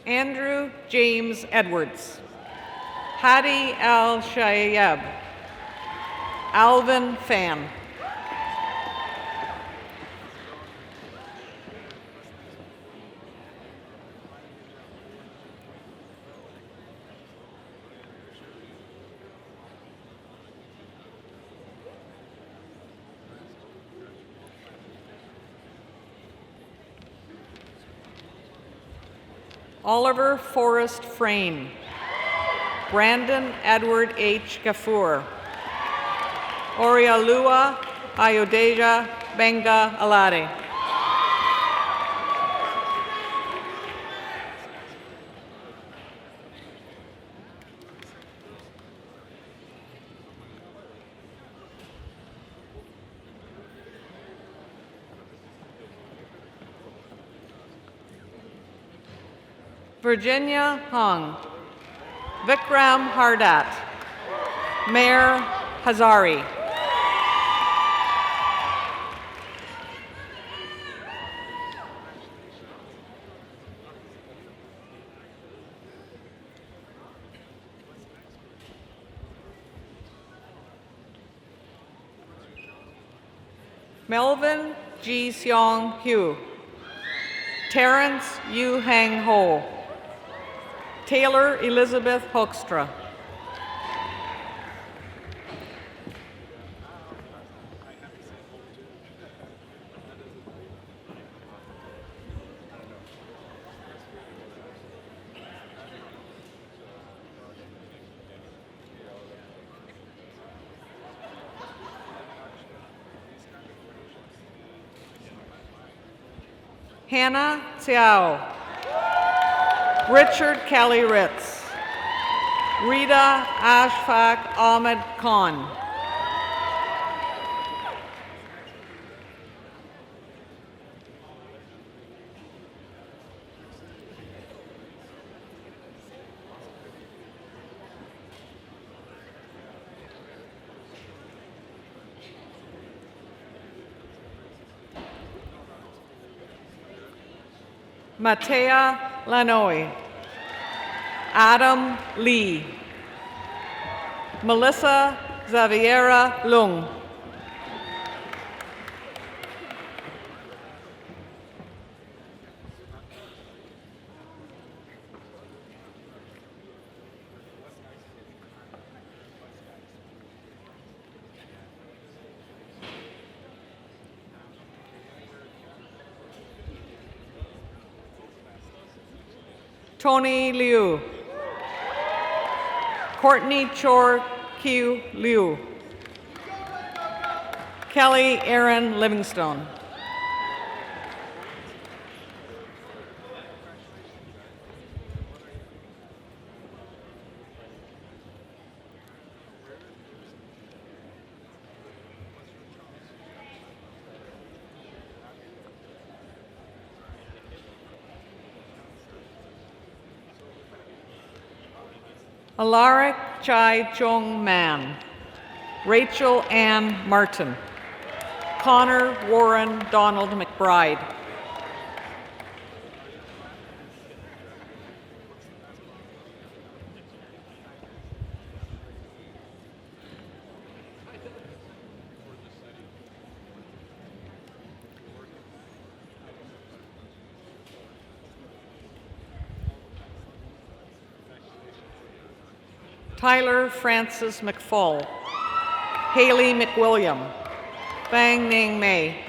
Andrew James Edwards, Hadi Al Shayeb, Alvin Pham, Oliver Forrest Frayne, Brandon Edward H. Gafour, Orialua Ayodeja Benga Alade, Virginia Hung, Vikram Hardat, Mayor Hazari, Melvin G. Seong Hugh, Terrence Yu Hang Ho, Taylor Elizabeth Hoekstra, Hannah Xiao, Richard Kelly Ritz, Rita Ashfaq Ahmed Khan, Matea Lanoy, Adam Lee, Melissa Xaviera Lung, Tony Liu, Courtney Chor Q Liu, Kelly Aaron Livingstone, Alaric Chai Chung Man, Rachel Ann Martin, Connor Warren Donald McBride, Tyler Francis McFall, Haley McWilliam, Fang Ning Mei,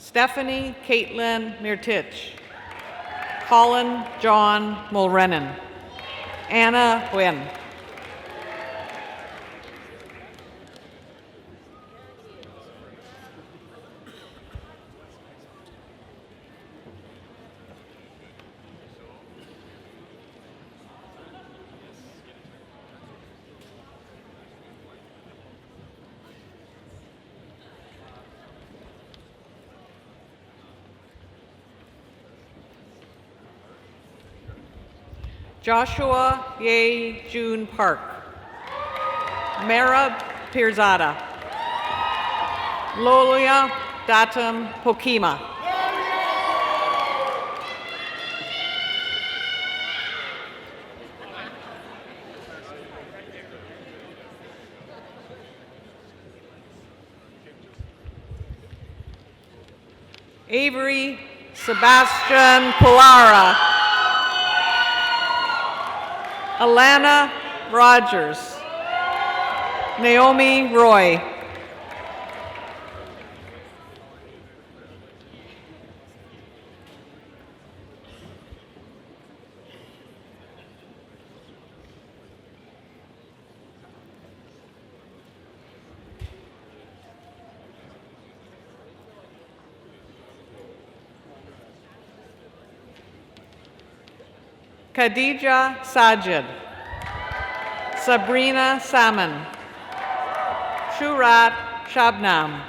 Stephanie Caitlin Mirtich, Colin John Mulrennan, Anna Nguyen, Joshua Ye June Park, Mara Pirzada, Lolia Datum Pokima, Avery Sebastian Puara, Alana Rogers, Naomi Roy, Khadija Sajid, Sabrina Salmon, Shurat Shabnam,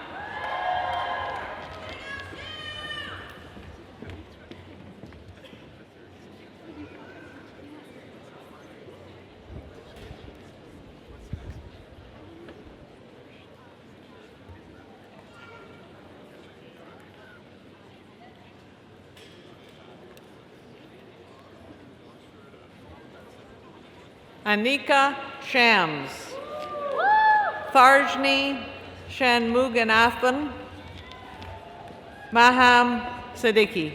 Anika Shams, Tharjni Shanmuganathan, Maham Siddiqui.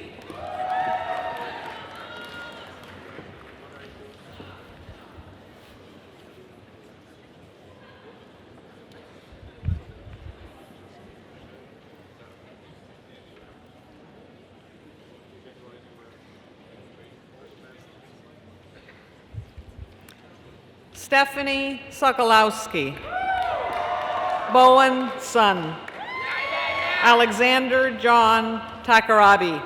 Stephanie Sokolowski, Bowen Sun, Alexander John Takarabi,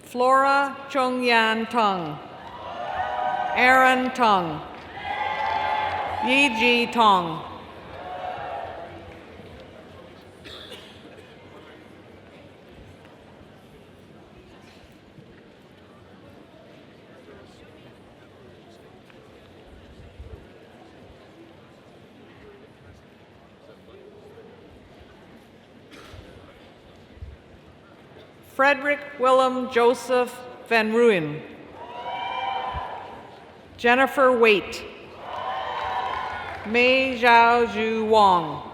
Flora Chung Yan Tung, Aaron Tung, Yi Ji Tong, Frederick Willem Joseph Van Ruyen, Jennifer Waite, Mei Zhao Zhu Wong,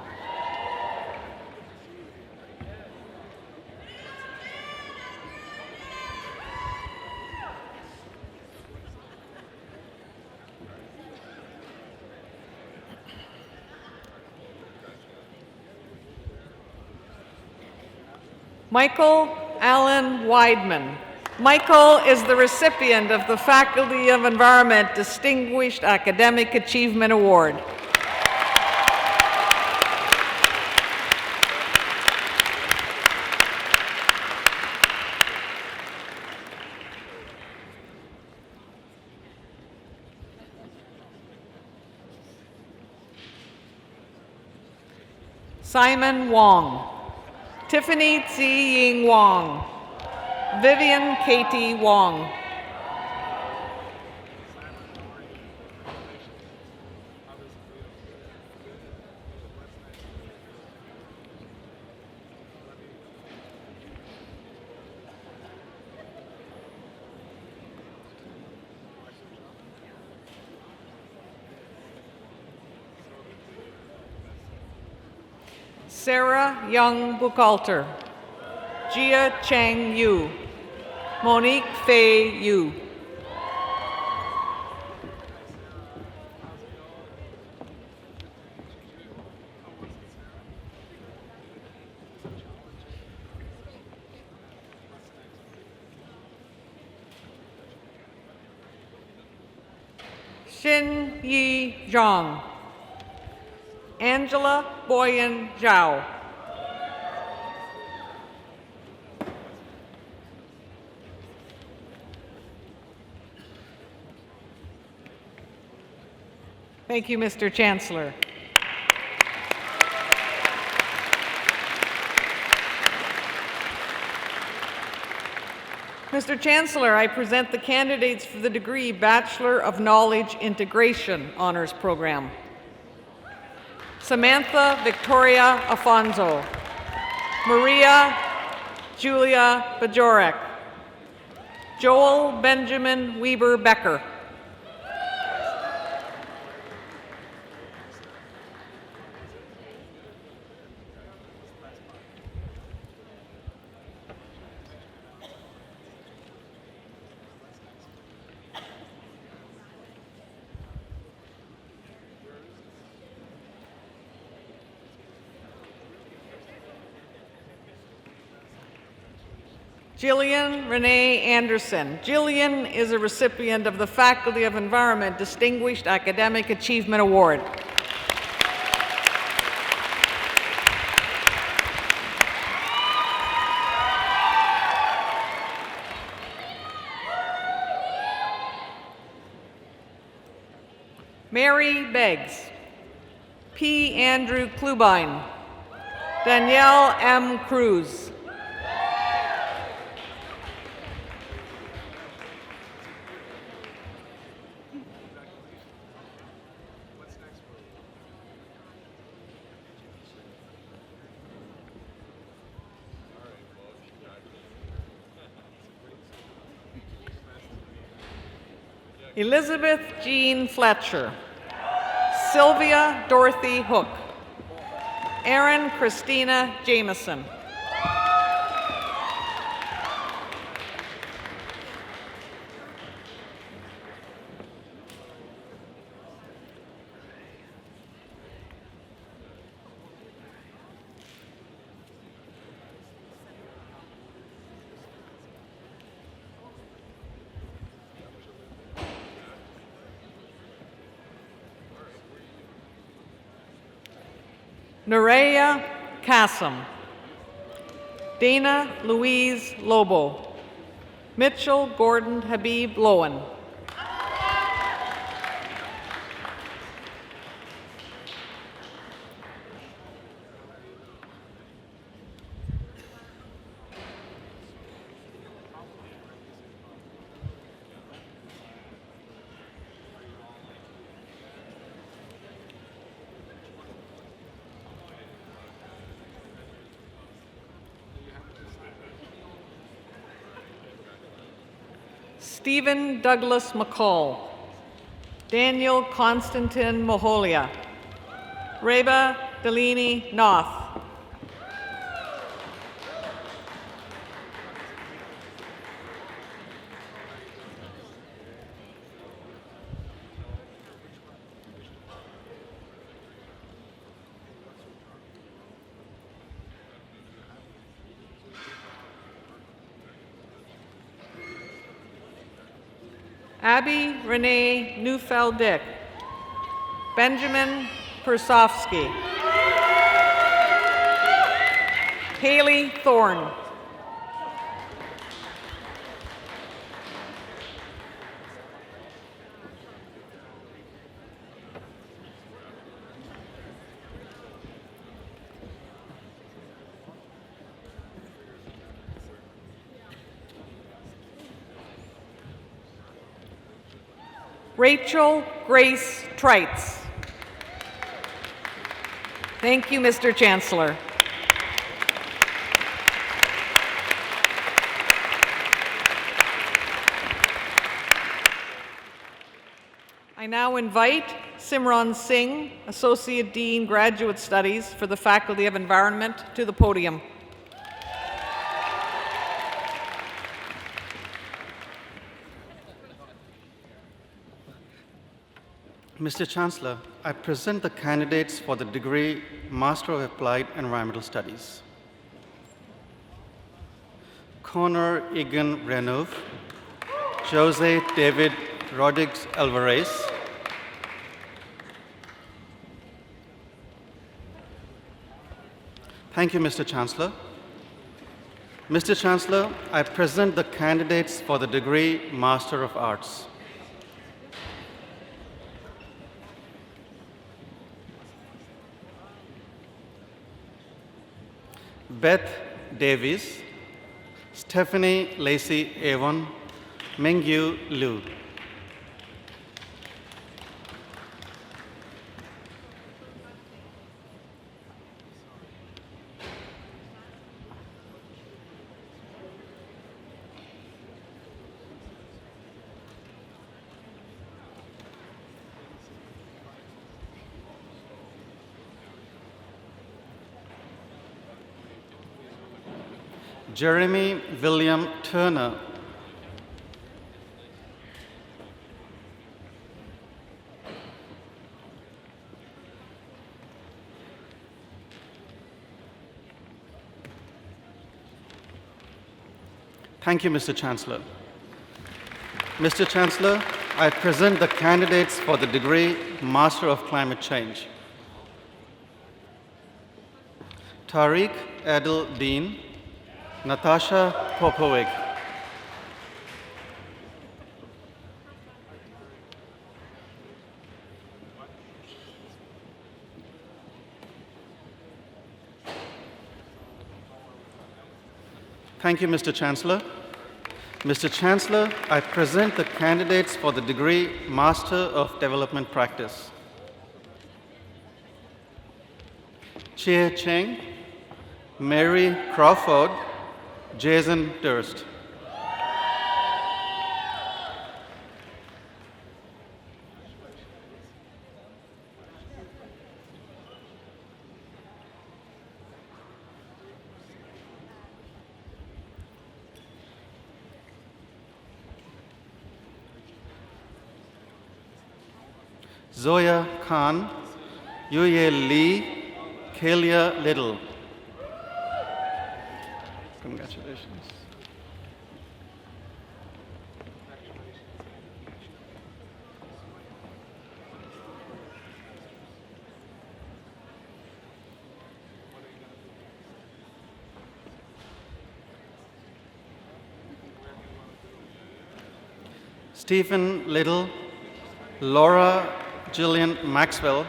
Michael Allen Weidman. Michael is the recipient of the Faculty of Environment Distinguished Academic Achievement Award. Simon Wong, Tiffany Zi-Ying Wong, Vivian Katie Wong, Sarah Young Buchalter, Jia Cheng Yu, Monique Fei Yu, Xin Yi Zhang, Angela Boyan Zhao, thank you, Mr. Chancellor. Mr. Chancellor, I present the candidates for the degree Bachelor of Knowledge Integration Honors Program. Samantha Victoria Afonso, Maria Julia Bajorek, Joel Benjamin Weber Becker, Jillian Renee Anderson. Jillian is a recipient of the Faculty of Environment Distinguished Academic Achievement Award. Mary Beggs, P. Andrew Klubine, Danielle M. Cruz, Elizabeth Jean Fletcher, Sylvia Dorothy Hook, Erin Christina Jameson, Nerea Kassam, Dana Louise Lobo, Mitchell Gordon Habib Lowen. Stephen Douglas McCall. Daniel Constantin Moholia. Reba Delaney Noth. Abby Renee Neufeld-Dick. Benjamin Persofsky. Haley Thorne. Rachel Grace Treitz. Thank you, Mr. Chancellor. I now invite Simran Singh, Associate Dean, Graduate Studies for the Faculty of Environment, to the podium. Mr. Chancellor, I present the candidates for the degree Master of Applied Environmental Studies. Connor Egan Renov, Jose David Rodriguez Alvarez, thank you, Mr. Chancellor. Mr. Chancellor, I present the candidates for the degree Master of Arts. Beth Davies, Stephanie Lacey Avon, Mengyu Liu. Jeremy William Turner. Thank you, Mr. Chancellor. Mr. Chancellor, I present the candidates for the degree Master of Climate Change. Tariq Adil Dean, Natasha Popovic. Thank you, Mr. Chancellor. Mr. Chancellor, I present the candidates for the degree Master of Development Practice. Chia Cheng, Mary Crawford, Jason Durst. Zoya Khan, Yuye Lee, Kalia Little. Congratulations. Stephen Little, Laura Jillian Maxwell,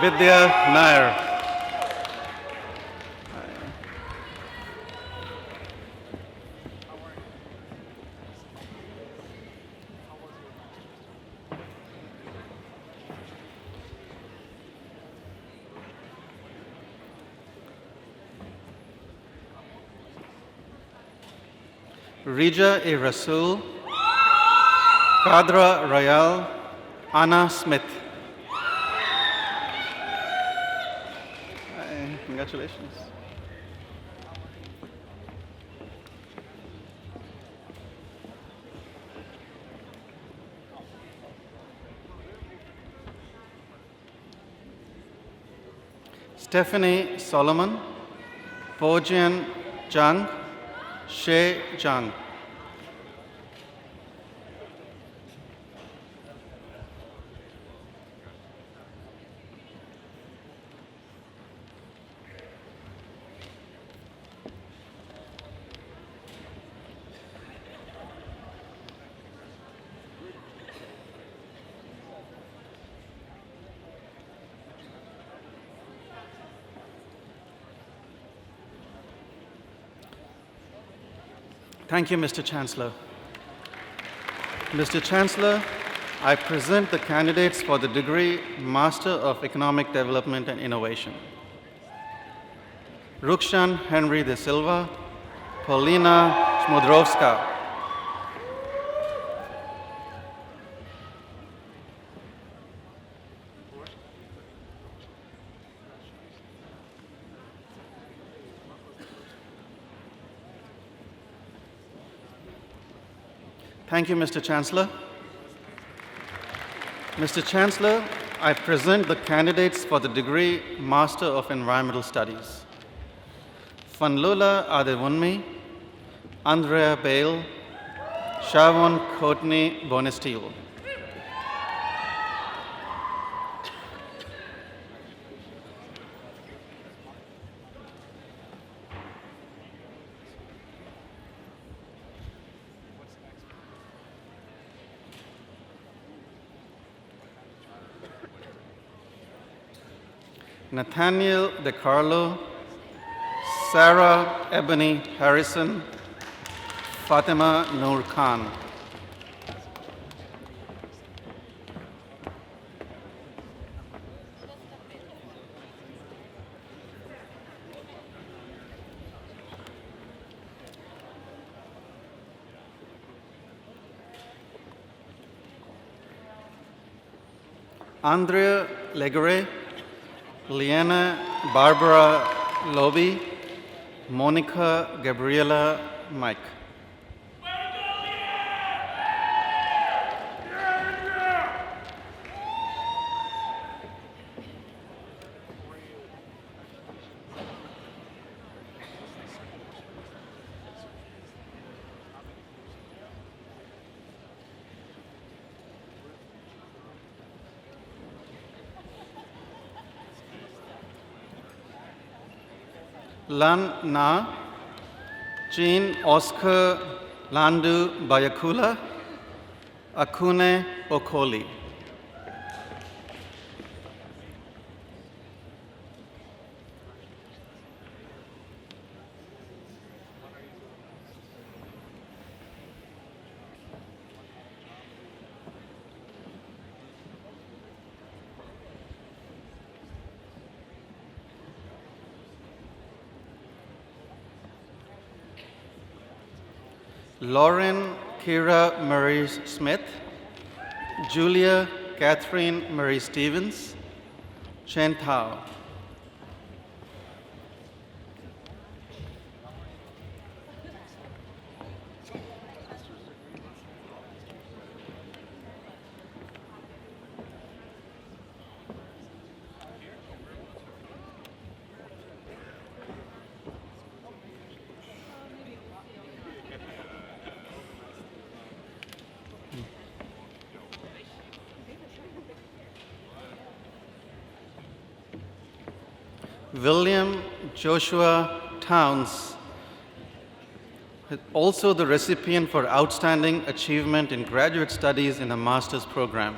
Vidya Nair. Rija A. Rasool, Kadra Rayal, Anna Smith. Congratulations. Stephanie Solomon, Pojian Zhang, Shay Zhang. Thank you, Mr. Chancellor. Mr. Chancellor, I present the candidates for the degree Master of Economic Development and Innovation. Rukshan Henry de Silva, Paulina Smudrowska. Thank you, Mr. Chancellor. Mr. Chancellor, I present the candidates for the degree Master of Environmental Studies. Fanlula Adewunmi, Andrea Bale, Shavon Courtney Bonesteel. Nathaniel DeCarlo, Sarah Ebony Harrison, Fatima Noor Khan. Andrea Legere, Liana Barbara Loby, Monica Gabriela Mike. Lan Na, Jean Oscar Landu Bayakula, Akune Okoli. Lauren Kira Marie Smith, Julia Catherine Marie Stevens, Chen Tao. William Joshua Towns, also the recipient for Outstanding Achievement in Graduate Studies in a Master's Program.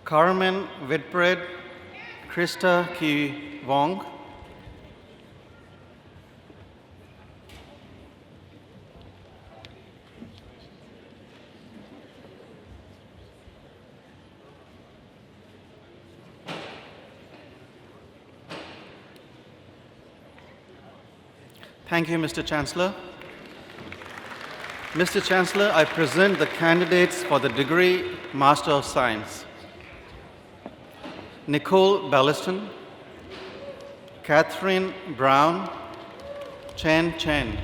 Carmen Whitbread, Krista Ki Wong, Thank you, Mr. Chancellor. Mr. Chancellor, I present the candidates for the degree Master of Science. Nicole Belliston, Catherine Brown, Chen Chen.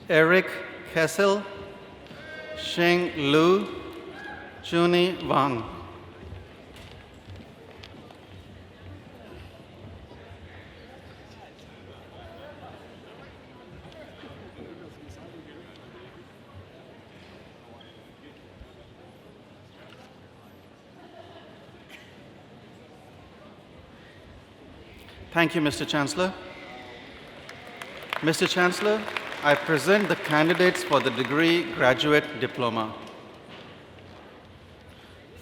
Eric Kessel, Sheng Lu, Juni Wang. Thank you, Mr. Chancellor. Mr. Chancellor, I present the candidates for the degree graduate diploma.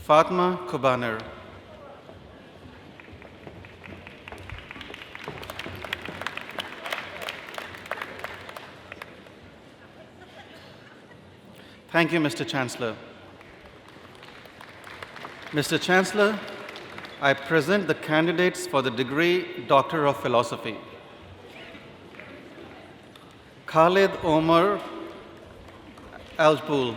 Fatma Kubaner. Thank you, Mr. Chancellor. Mr. Chancellor, I present the candidates for the degree Doctor of Philosophy. Khalid Omar Aljbul.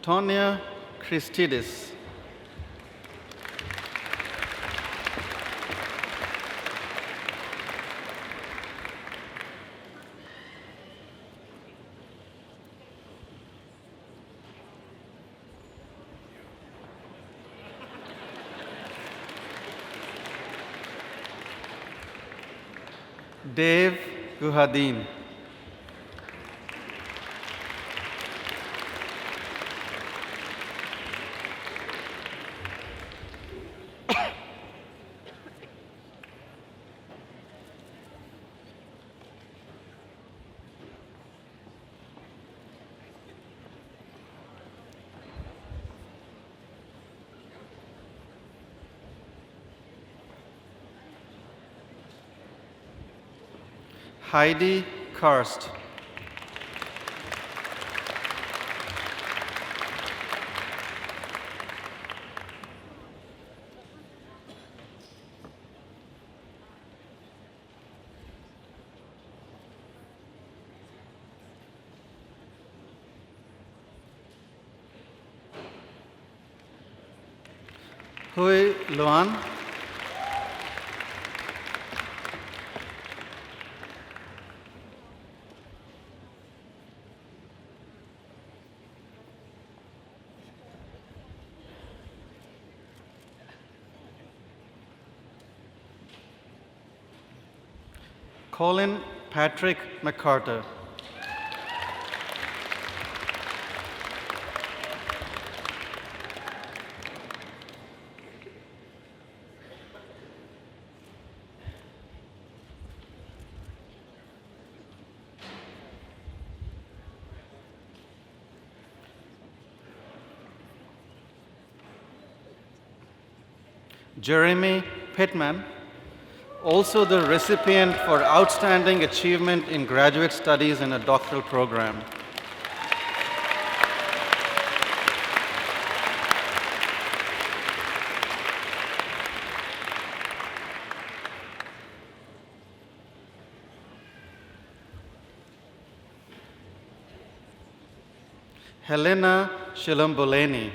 Tonya Christidis. Dave Guhadin. Heidi Karst. Hui Luan. Colin Patrick McCarter. Jeremy Pittman, also the recipient for outstanding achievement in graduate studies in a doctoral program. Helena Shilomboleni.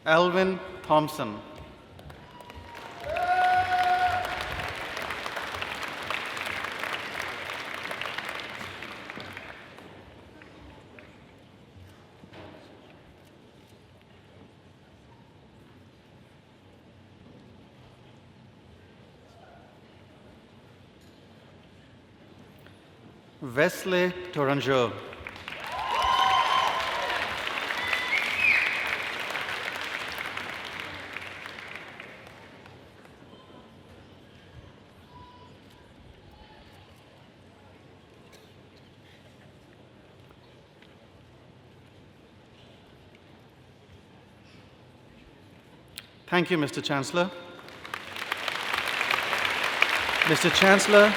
Alvin Thompson. Wesley Tourangeau. Thank you, Mr. Chancellor. Mr. Chancellor,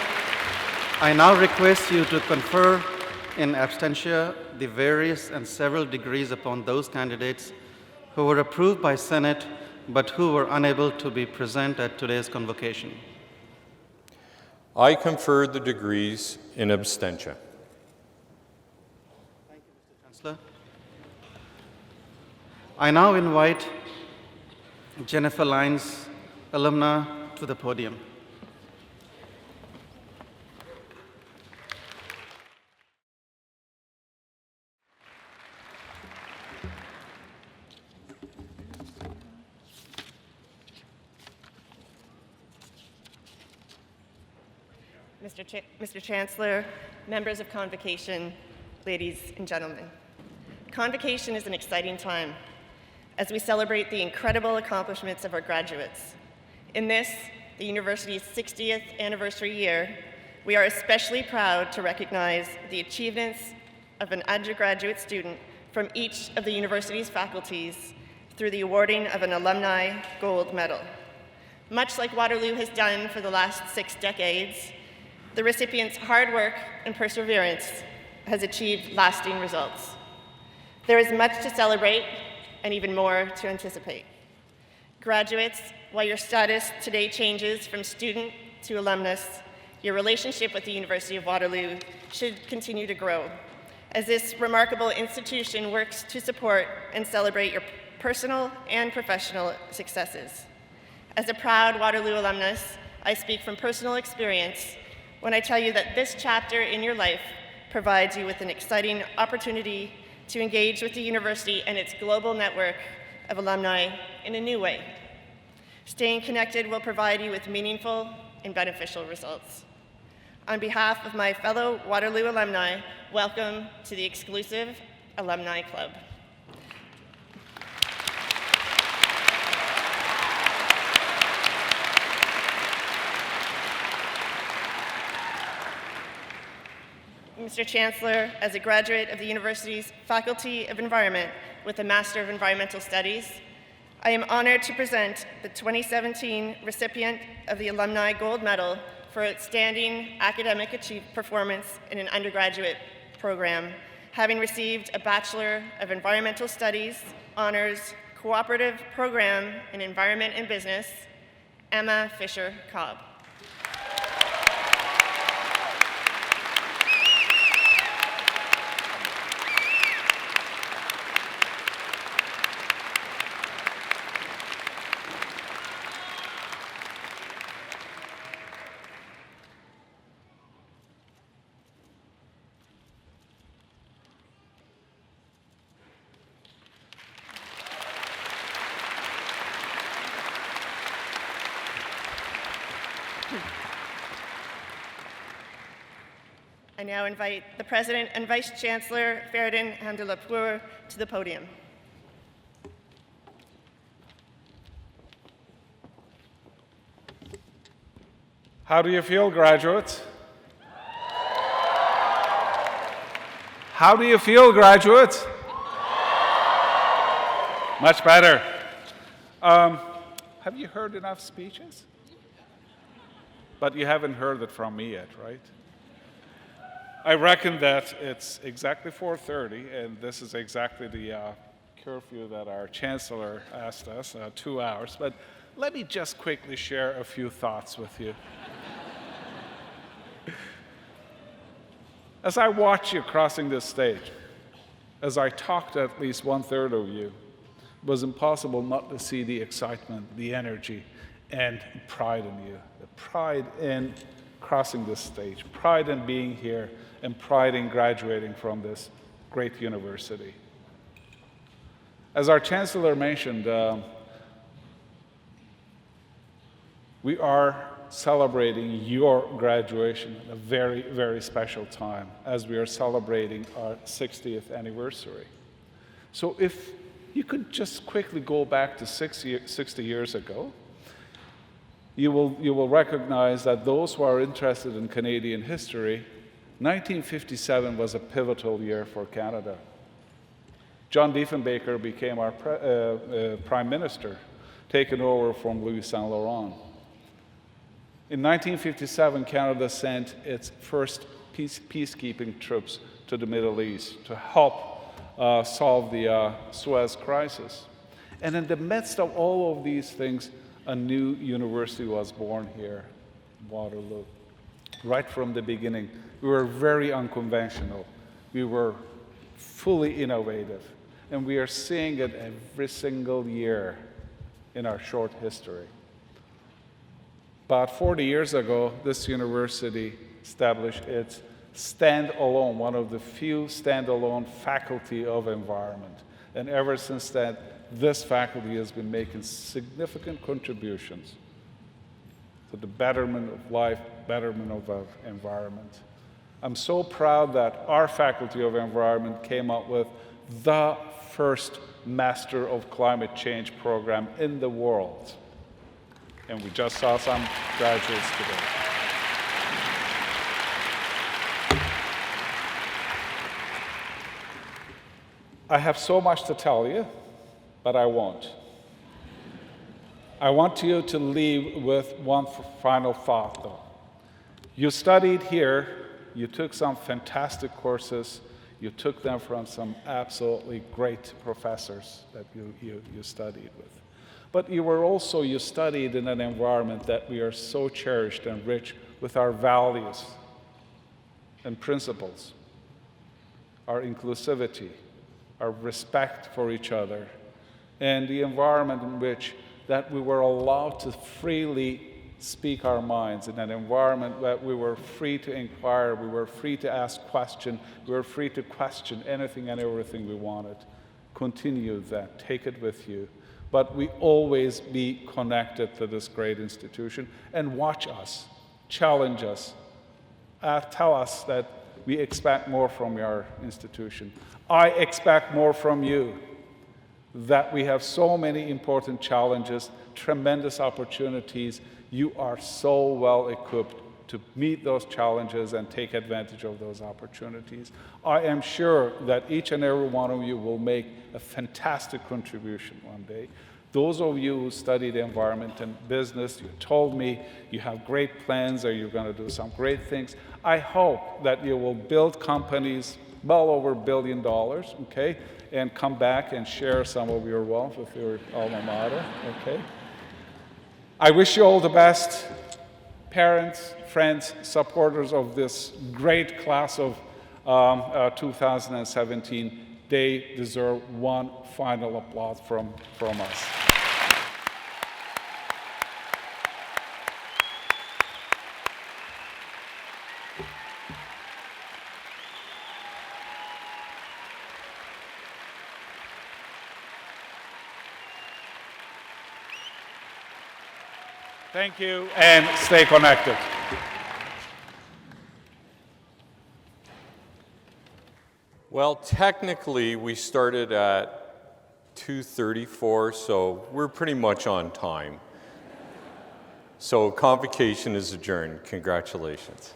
I now request you to confer in absentia the various and several degrees upon those candidates who were approved by Senate but who were unable to be present at today's convocation. I confer the degrees in absentia. Thank you, Mr. Chancellor. I now invite Jennifer Lyons, alumna, to the podium. Mr. Chancellor, members of Convocation, ladies and gentlemen. Convocation is an exciting time as we celebrate the incredible accomplishments of our graduates. In this, the university's 60th anniversary year, we are especially proud to recognize the achievements of an undergraduate student from each of the university's faculties through the awarding of an Alumni Gold Medal. Much like Waterloo has done for the last 6 decades, the recipient's hard work and perseverance has achieved lasting results. There is much to celebrate and even more to anticipate. Graduates, while your status today changes from student to alumnus, your relationship with the University of Waterloo should continue to grow as this remarkable institution works to support and celebrate your personal and professional successes. As a proud Waterloo alumnus, I speak from personal experience when I tell you that this chapter in your life provides you with an exciting opportunity to engage with the university and its global network of alumni in a new way. Staying connected will provide you with meaningful and beneficial results. On behalf of my fellow Waterloo alumni, welcome to the exclusive Alumni Club. Mr. Chancellor, as a graduate of the university's Faculty of Environment with a Master of Environmental Studies, I am honored to present the 2017 recipient of the Alumni Gold Medal for outstanding academic performance in an undergraduate program, having received a Bachelor of Environmental Studies, Honors, Cooperative Program in Environment and Business, Emma Fisher-Cobb. I now invite the President and Vice Chancellor, Feridun Hamdoullapour, to the podium. How do you feel, graduates? How do you feel, graduates? Much better. Have you heard enough speeches? But you haven't heard it from me yet, right? I reckon that it's exactly 4:30, and this is exactly the curfew that our chancellor asked us, 2 hours. But let me just quickly share a few thoughts with you. As I watch you crossing this stage, as I talked to at least 1/3 of you, it was impossible not to see the excitement, the energy, and pride in you. The pride in crossing this stage, pride in being here, and pride in graduating from this great university. As our chancellor mentioned, we are celebrating your graduation at a very, very special time as we are celebrating our 60th anniversary. So if you could just quickly go back to 60 years ago, you will recognize that those who are interested in Canadian history, 1957 was a pivotal year for Canada. John Diefenbaker became our prime minister, taken over from Louis Saint Laurent. In 1957, Canada sent its first peacekeeping troops to the Middle East to help solve the Suez crisis. And in the midst of all of these things, a new university was born here, Waterloo. Right from the beginning, we were very unconventional. We were fully innovative. And we are seeing it every single year in our short history. About 40 years ago, this university established its standalone, one of the few standalone faculty of environment. And ever since then, this faculty has been making significant contributions to the betterment of life, betterment of our environment. I'm so proud that our Faculty of Environment came up with the first Master of Climate Change program in the world. And we just saw some graduates today. I have so much to tell you, but I won't. I want you to leave with one final thought, though. You studied here, you took some fantastic courses, you took them from some absolutely great professors that you studied with. But you studied in an environment that we are so cherished and rich with our values and principles, our inclusivity, our respect for each other, and the environment in which that we were allowed to freely speak our minds, in an environment that we were free to inquire, we were free to ask questions, we were free to question anything and everything we wanted. Continue that, take it with you. But we always be connected to this great institution and watch us, challenge us, tell us that we expect more from our institution. I expect more from you, that we have so many important challenges, tremendous opportunities. You are so well equipped to meet those challenges and take advantage of those opportunities. I am sure that each and every one of you will make a fantastic contribution one day. Those of you who studied environment and business, you told me you have great plans or you're going to do some great things. I hope that you will build companies well over $1 billion, okay, and come back and share some of your wealth with your alma mater, okay? I wish you all the best, parents, friends, supporters of this great class of 2017. They deserve one final applause from us. Thank you, and stay connected. Well, technically, we started at 2:34, so we're pretty much on time. So Convocation is adjourned. Congratulations.